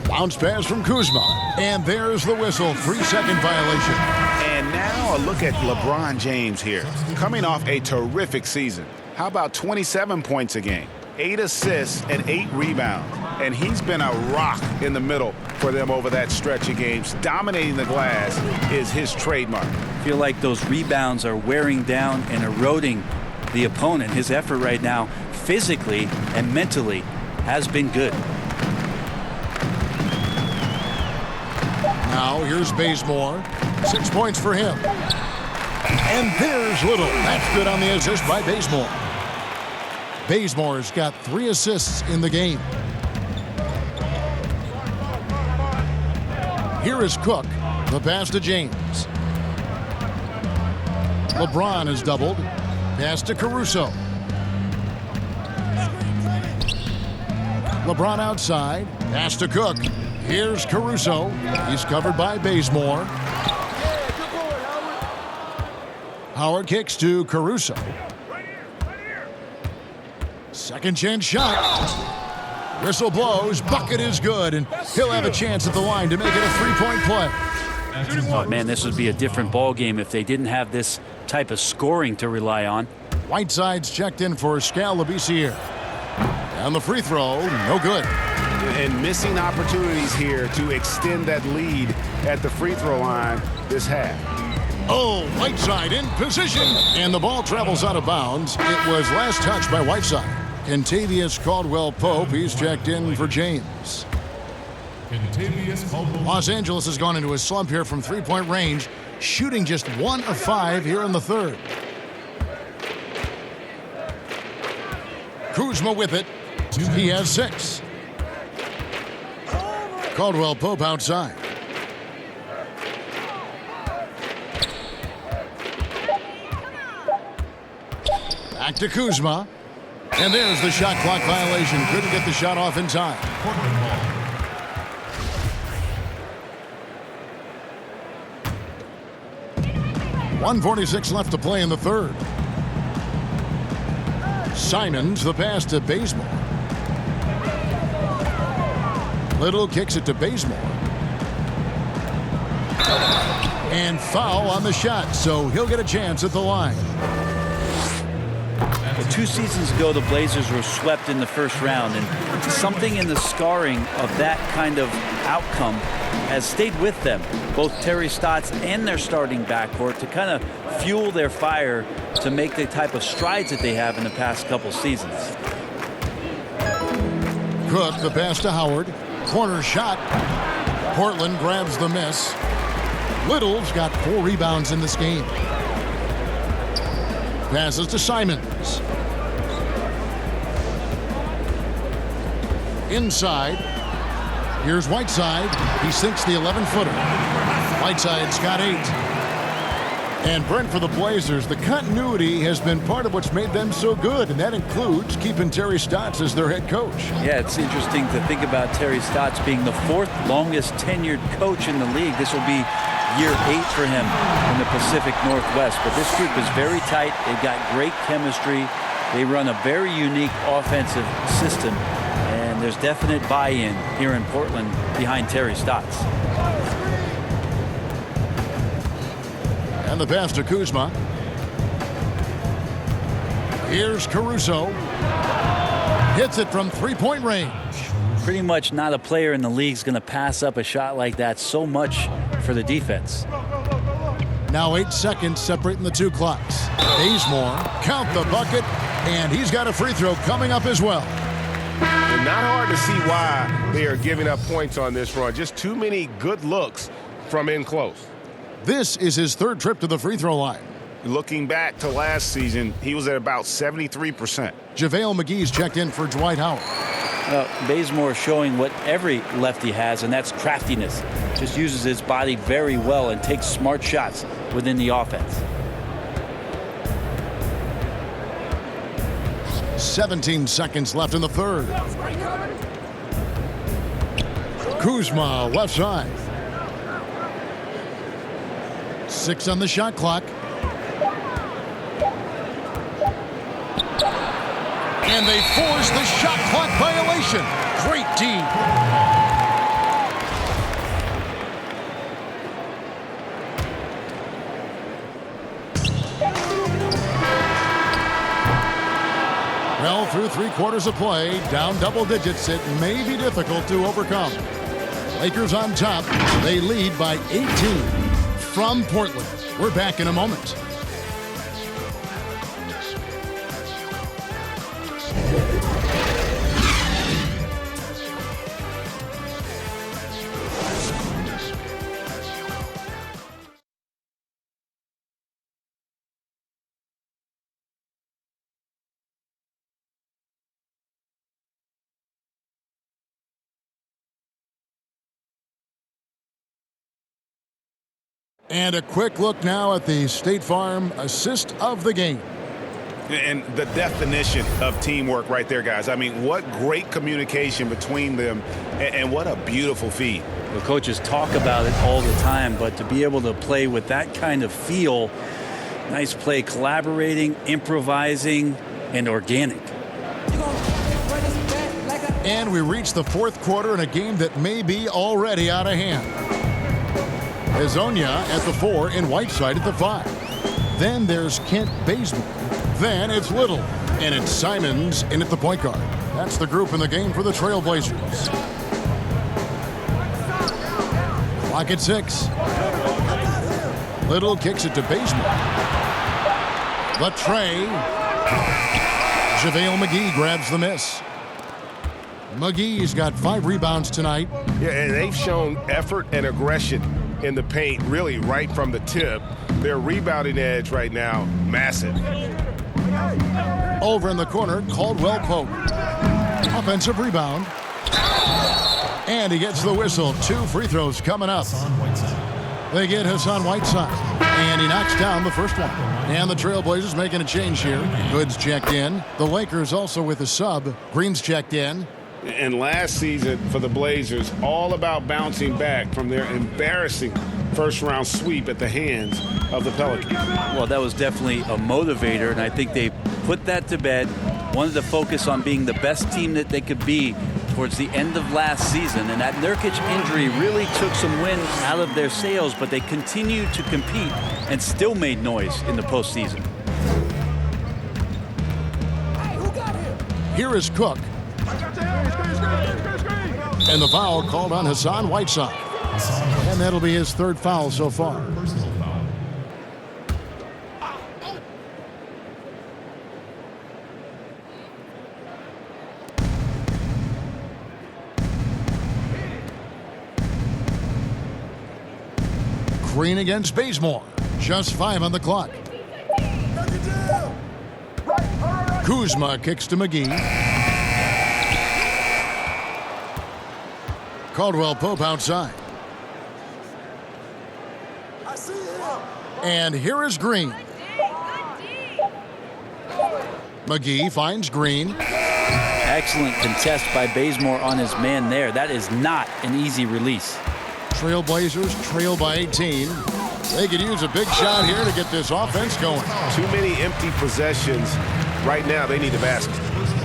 Bounce pass from Kuzma. And there's the whistle. 3-second violation. And now a look at LeBron James here, coming off a terrific season. How about 27 points a game, 8 assists, and 8 rebounds? And he's been a rock in the middle for them over that stretch of games. Dominating the glass is his trademark. I feel like those rebounds are wearing down and eroding the opponent. His effort right now, physically and mentally, has been good. Now here's Bazemore. 6 points for him. And there's Little. That's good on the assist by Bazemore. Bazemore's got 3 assists in the game. Here is Cook. The pass to James. LeBron is doubled. Pass to Caruso. LeBron outside. Pass to Cook. Here's Caruso. He's covered by Bazemore. Howard kicks to Caruso. Second chance shot. Whistle blows. Bucket is good, and he'll have a chance at the line to make it a 3-point play. Oh, man, this would be a different ball game if they didn't have this type of scoring to rely on. Whiteside's checked in for Skal Labissiere. And the free throw, no good. And missing opportunities here to extend that lead at the free throw line this half. Oh, Whiteside in position. And the ball travels out of bounds. It was last touched by Whiteside. Kentavious Caldwell-Pope, he's checked in for James. Los Angeles has gone into a slump here from three-point range, shooting just 1 of 5 here in the third. Kuzma with it. He has 6. Caldwell-Pope outside. Back to Kuzma. And there's the shot clock violation. Couldn't get the shot off in time. 1:46 left to play in the third. Simons, the pass to Bazemore. Little kicks it to Bazemore. And foul on the shot, so he'll get a chance at the line. 2 seasons ago, the Blazers were swept in the first round, and something in the scarring of that kind of outcome has stayed with them, both Terry Stotts and their starting backcourt, to kind of fuel their fire to make the type of strides that they have in the past couple seasons. Cook, the pass to Howard. Corner shot. Portland grabs the miss. Little's got 4 rebounds in this game. Passes to Simons. Inside. Here's Whiteside. He sinks the 11-footer. Whiteside's got 8. And Brent, for the Blazers, the continuity has been part of what's made them so good, and that includes keeping Terry Stotts as their head coach. Yeah, it's interesting to think about Terry Stotts being the 4th longest tenured coach in the league. This will be year 8 for him in the Pacific Northwest. But this group is very tight. They've got great chemistry. They run a very unique offensive system. And there's definite buy-in here in Portland behind Terry Stotts. And the pass to Kuzma. Here's Caruso. Hits it from 3-point range. Pretty much not a player in the league is going to pass up a shot like that so much for the defense. Now 8 seconds separating the 2 clocks. Bazemore, count the bucket, and he's got a free throw coming up as well. And not hard to see why they are giving up points on this run. Just too many good looks from in close. This is his 3rd trip to the free throw line. Looking back to last season, he was at about 73%. JaVale McGee's checked in for Dwight Howard. Bazemore showing what every lefty has, and that's craftiness. Just uses his body very well and takes smart shots within the offense. 17 seconds left in the third. Kuzma, left side. 6 on the shot clock. And they force the shot clock violation. Great D. Well, through 3 quarters of play, down double digits, it may be difficult to overcome. Lakers on top. They lead by 18 from Portland. We're back in a moment. And a quick look now at the State Farm assist of the game. And the definition of teamwork right there, guys. I mean, what great communication between them, and what a beautiful feed. The coaches talk about it all the time, but to be able to play with that kind of feel, nice play, collaborating, improvising, and organic. And we reach the 4th quarter in a game that may be already out of hand. Hazonia at the 4 and Whiteside at the 5. Then there's Kent Bazemore. Then it's Little. And it's Simons in at the point guard. That's the group in the game for the Trailblazers. Clock at 6. Little kicks it to Bazemore. The tray. JaVale McGee grabs the miss. McGee's got 5 rebounds tonight. Yeah, and they've shown effort and aggression in the paint, really right from the tip. Their rebounding edge right now, massive. Over in the corner, Caldwell Pope. Offensive rebound. And he gets the whistle. 2 free throws coming up. They get Hassan Whiteside. And he knocks down the first one. And the Trailblazers making a change here. Goods checked in. The Lakers also with a sub. Green's checked in. And last season for the Blazers, all about bouncing back from their embarrassing first-round sweep at the hands of the Pelicans. Well, that was definitely a motivator, and I think they put that to bed, wanted to focus on being the best team that they could be towards the end of last season. And that Nurkic injury really took some wind out of their sails, but they continued to compete and still made noise in the postseason. Here is Cook. And the foul called on Hassan Whiteside. And that'll be his 3rd foul so far. Green against Bazemore. Just 5 on the clock. Kuzma kicks to McGee. Caldwell Pope outside. And here is Green. McGee finds Green. Excellent contest by Bazemore on his man there. That is not an easy release. Trailblazers trail by 18. They could use a big shot here to get this offense going. Too many empty possessions. Right now, they need a basket.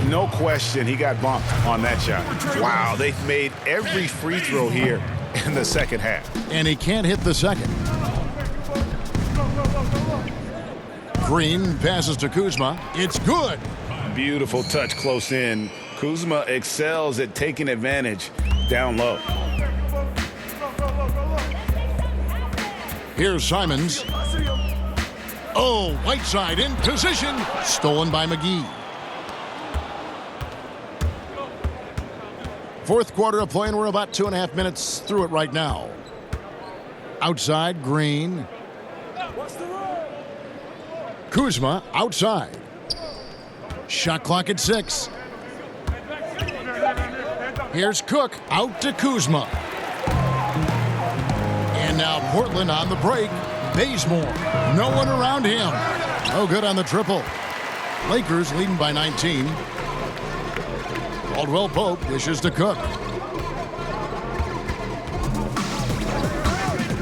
No question, he got bumped on that shot. Wow, they've made every free throw here in the second half. And he can't hit the second. Green passes to Kuzma. It's good. Beautiful touch close in. Kuzma excels at taking advantage down low. Here's Simons. Oh, Whiteside in position. Stolen by McGee. 4th quarter of play, and we're about 2.5 minutes through it right now. Outside, Green. Kuzma outside. Shot clock at 6. Here's Cook out to Kuzma. And now Portland on the break. Bazemore. No one around him. No good on the triple. Lakers leading by 19. Caldwell Pope dishes to Cook.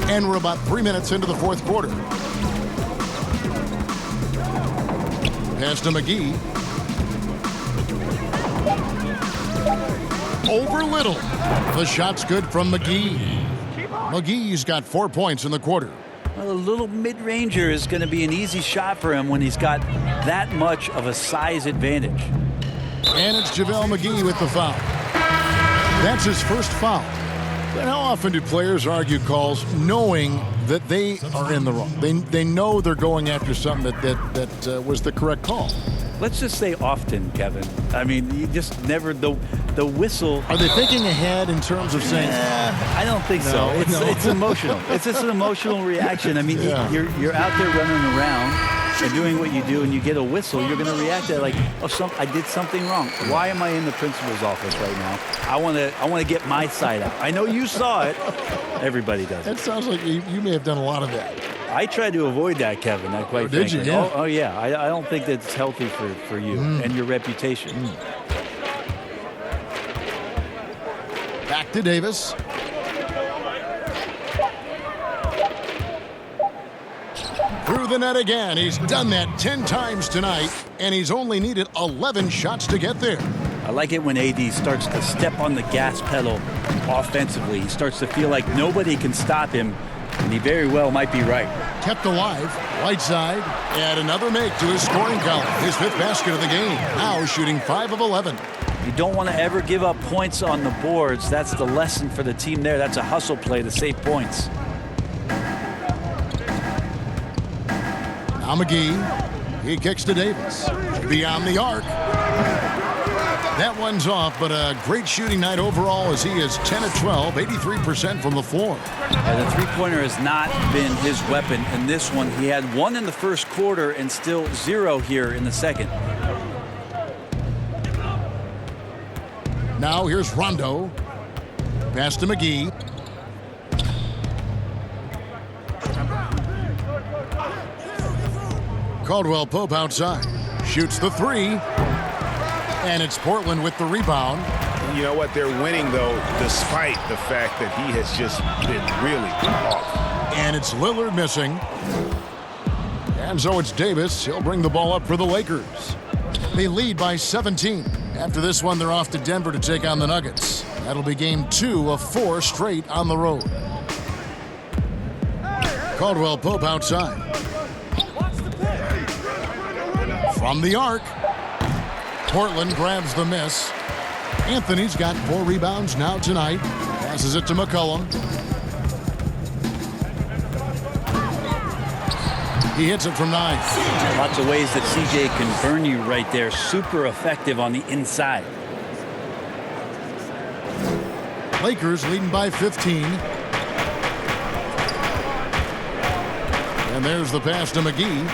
And we're about 3 minutes into the fourth quarter. Pass to McGee. Over Little. The shot's good from McGee. McGee's got 4 points in the quarter. Well, a little mid-ranger is going to be an easy shot for him when he's got that much of a size advantage. And it's JaVale McGee with the foul. That's his first foul. But how often do players argue calls knowing that they are in the wrong? They know they're going after something that was the correct call. Let's just say often, Kevin. I mean, you just never, the whistle. Are they thinking ahead in terms of saying? I don't think so. It's emotional. It's just an emotional reaction. I mean, you're out there running around and doing what you do, and you get a whistle, you're going to react to it like, oh, I did something wrong. Why am I in the principal's office right now? I want to get my side out. I know you saw it. Everybody does it. That sounds like you may have done a lot of that. I tried to avoid that, Kevin. Quite frankly. Did you? Yeah. Oh yeah. I don't think that's healthy for you and your reputation. Back to Davis. Through the net again. He's done that 10 times tonight, and he's only needed 11 shots to get there. I like it when AD starts to step on the gas pedal offensively. He starts to feel like nobody can stop him, and he very well might be right. Kept alive, right side, and another make to his scoring column. His 5th basket of the game. Now shooting 5 of 11. You don't want to ever give up points on the boards. That's the lesson for the team there. That's a hustle play to save points. Now McGee, he kicks to Davis. Beyond the arc. That one's off, but a great shooting night overall as he is 10 of 12, 83% from the floor. The three-pointer has not been his weapon in this one. He had 1 in the first quarter and still 0 here in the second. Now here's Rondo. Pass to McGee. Caldwell Pope outside. Shoots the 3. And it's Portland with the rebound. You know what? They're winning, though, despite the fact that he has just been really off. And it's Lillard missing. And so it's Davis. He'll bring the ball up for the Lakers. They lead by 17. After this one, they're off to Denver to take on the Nuggets. That'll be game 2 of 4 straight on the road. Caldwell Pope outside. From the arc. Portland grabs the miss. Anthony's got 4 rebounds now tonight. Passes it to McCollum. He hits it from 9. Lots of ways that CJ can burn you right there. Super effective on the inside. Lakers leading by 15. And there's the pass to McGee.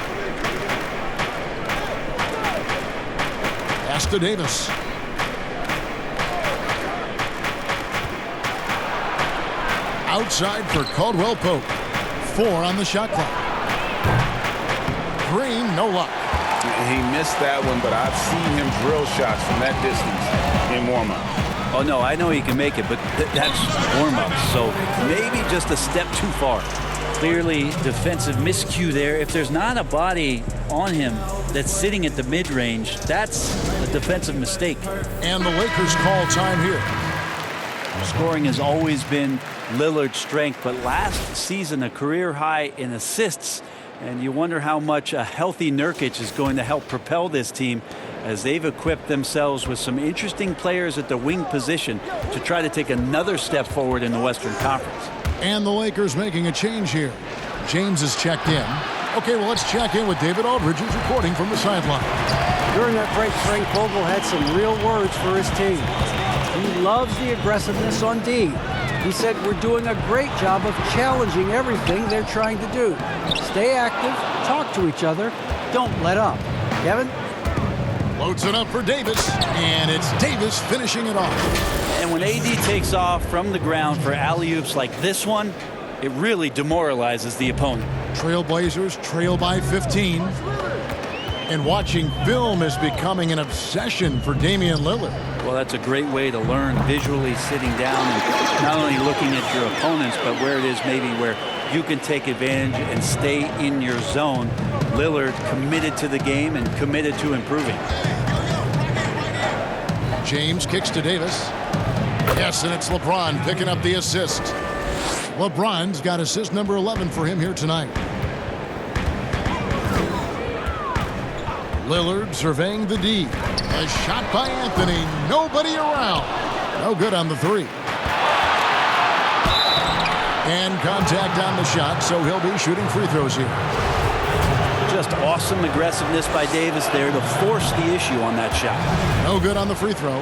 Pass to Davis. Outside for Caldwell Pope. 4 on the shot clock. Green, no luck. He missed that one, but I've seen him drill shots from that distance in warm-up. Oh, no, I know he can make it, but that's warm-up, so maybe just a step too far. Clearly defensive miscue there. If there's not a body on him that's sitting at the mid-range, that's a defensive mistake. And the Lakers call time here. Scoring has always been Lillard's strength, but last season a career high in assists, and you wonder how much a healthy Nurkic is going to help propel this team as they've equipped themselves with some interesting players at the wing position to try to take another step forward in the Western Conference. And the Lakers making a change here. James is checked in. Okay, well, let's check in with David Aldridge, who's reporting from the sideline. During that break, Frank Vogel had some real words for his team. He loves the aggressiveness on D. He said, we're doing a great job of challenging everything they're trying to do. Stay active, talk to each other, don't let up. Kevin? Loads it up for Davis, and it's Davis finishing it off. And when AD takes off from the ground for alley-oops like this one, it really demoralizes the opponent. Trailblazers trail by 15. And watching film is becoming an obsession for Damian Lillard. Well, that's a great way to learn, visually sitting down and not only looking at your opponents, but where it is maybe where you can take advantage and stay in your zone. Lillard committed to the game and committed to improving. James kicks to Davis. Yes, and it's LeBron picking up the assist. LeBron's got assist number 11 for him here tonight. Lillard surveying the D. A shot by Anthony. Nobody around. No good on the three. And contact on the shot, so he'll be shooting free throws here. Just awesome aggressiveness by Davis there to force the issue on that shot. No good on the free throw.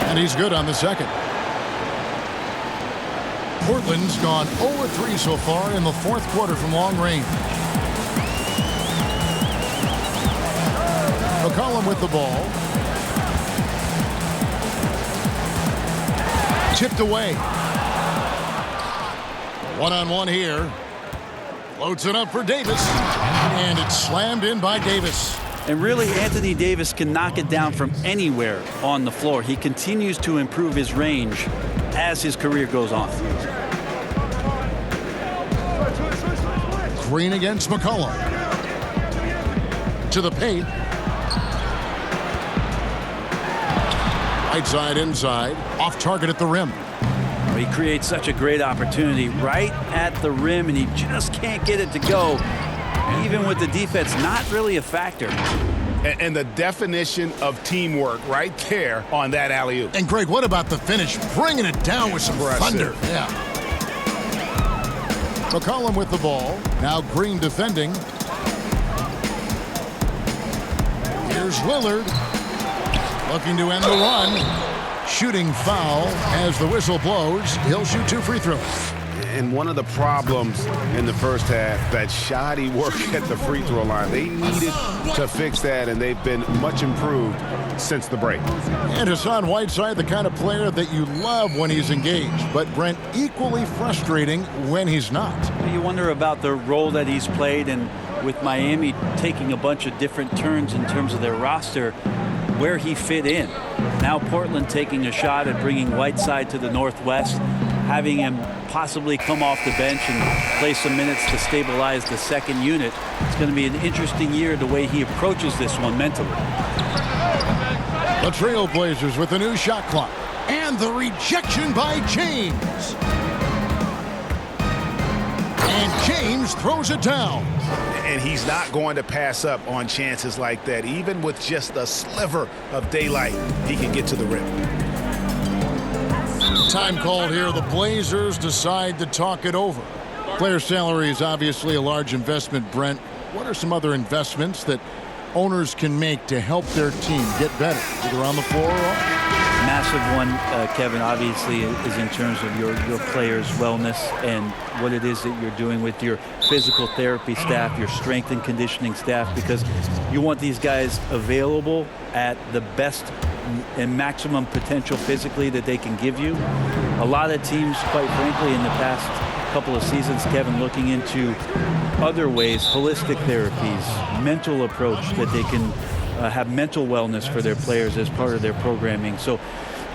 And he's good on the second. Portland's gone 0-3 so far in the fourth quarter from long range. McCollum with the ball. Tipped away. One-on-one here. Floats it up for Davis. And it's slammed in by Davis. And really, Anthony Davis can knock it down from anywhere on the floor. He continues to improve his range as his career goes on. Green against McCollum. To the paint. Right side inside. Off target at the rim. He creates such a great opportunity right at the rim, and he just can't get it to go. Even with the defense not really a factor. And the definition of teamwork right there on that alley-oop. And Greg, what about the finish? Bringing it down with some thunder. Yeah. McCollum with the ball. Now Green defending. Here's Lillard. Looking to end the run. Shooting foul as the whistle blows. He'll shoot 2 free throws. And one of the problems in the first half, that shoddy work at the free throw line. They needed to fix that, and they've been much improved since the break. And Hassan Whiteside, the kind of player that you love when he's engaged, but Brent, equally frustrating when he's not. You wonder about the role that he's played, and with Miami taking a bunch of different turns in terms of their roster, where he fit in. Now Portland taking a shot at bringing Whiteside to the Northwest, having him possibly come off the bench and play some minutes to stabilize the second unit. It's going to be an interesting year the way he approaches this one mentally. The Trailblazers with a new shot clock. And the rejection by James. And James throws it down. And he's not going to pass up on chances like that. Even with just a sliver of daylight, he can get to the rim. Time called here. The Blazers decide to talk it over. Player salary is obviously a large investment, Brent. What are some other investments that owners can make to help their team get better, either on the floor or off? Massive one, Kevin, obviously, is in terms of your players' wellness and what it is that you're doing with your physical therapy staff, your strength and conditioning staff, because you want these guys available at the best and maximum potential physically that they can give you. A lot of teams, quite frankly, in the past couple of seasons, Kevin, looking into other ways, holistic therapies, mental approach that they can have mental wellness for their players as part of their programming. So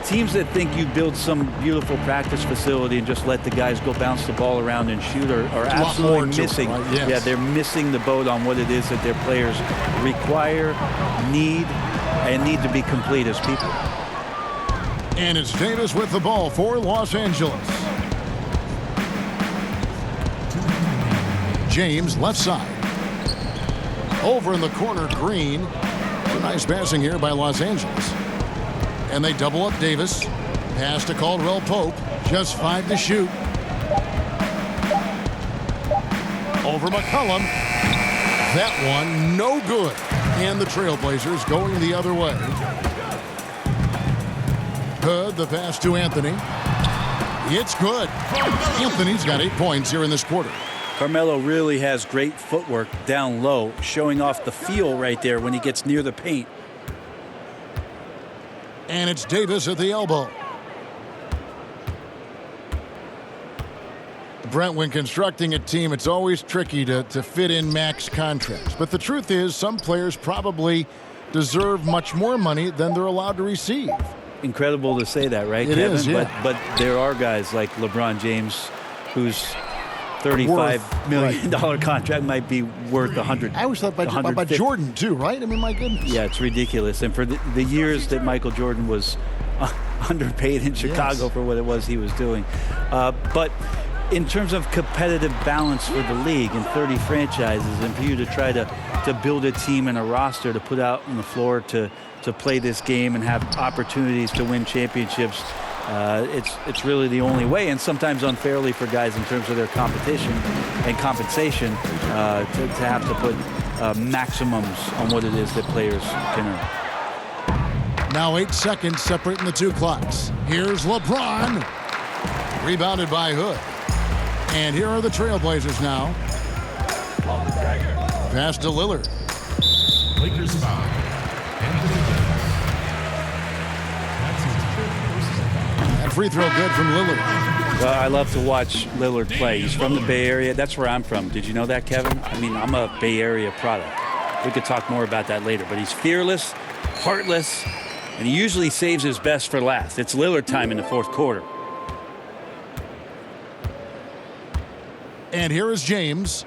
teams that think you build some beautiful practice facility and just let the guys go bounce the ball around and shoot are absolutely missing. Right? Yes. Yeah, they're missing the boat on what it is that their players require, need to be complete as people. And it's Davis with the ball for Los Angeles. James left side. Over in the corner, Green. Nice passing here by Los Angeles. And they double up Davis. Pass to Caldwell Pope. Just 5 to shoot. Over McCollum. That one no good. And the Trailblazers going the other way. Good. The pass to Anthony. It's good. Anthony's got 8 points here in this quarter. Carmelo really has great footwork down low, showing off the feel right there when he gets near the paint. And it's Davis at the elbow. Brent, when constructing a team, it's always tricky to fit in max contracts. But the truth is, some players probably deserve much more money than they're allowed to receive. Incredible to say that, right, It Kevin? is, yeah. But there are guys like LeBron James whose $35 million contract might be worth 100. I always thought about Jordan, too, right? I mean, my goodness. Yeah, it's ridiculous. And for the years that Michael Jordan was underpaid in Chicago for what it was he was doing. But in terms of competitive balance for the league and 30 franchises, and for you to try to build a team and a roster to put out on the floor to play this game and have opportunities to win championships, it's really the only way, and sometimes unfairly for guys in terms of their competition and compensation to have to put maximums on what it is that players can earn. Now 8 seconds separating the two clocks. Here's LeBron. Rebounded by Hood. And here are the Trailblazers now. Pass to Lillard. Lakers foul. And free throw good from Lillard. Well, I love to watch Lillard play. He's from the Bay Area. That's where I'm from. Did you know that, Kevin? I mean, I'm a Bay Area product. We could talk more about that later. But he's fearless, heartless, and he usually saves his best for last. It's Lillard time in the fourth quarter. And here is James.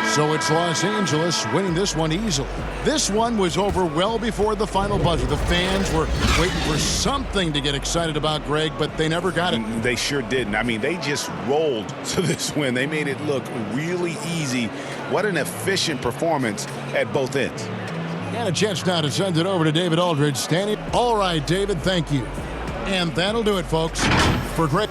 So it's Los Angeles winning this one easily. This one was over well before the final buzzer. The fans were waiting for something to get excited about, Greg, but they never got it. They sure didn't. I mean, they just rolled to this win. They made it look really easy. What an efficient performance at both ends. And a chance now to send it over to David Aldridge standing. All right, David, thank you. And that'll do it, folks. For Greg.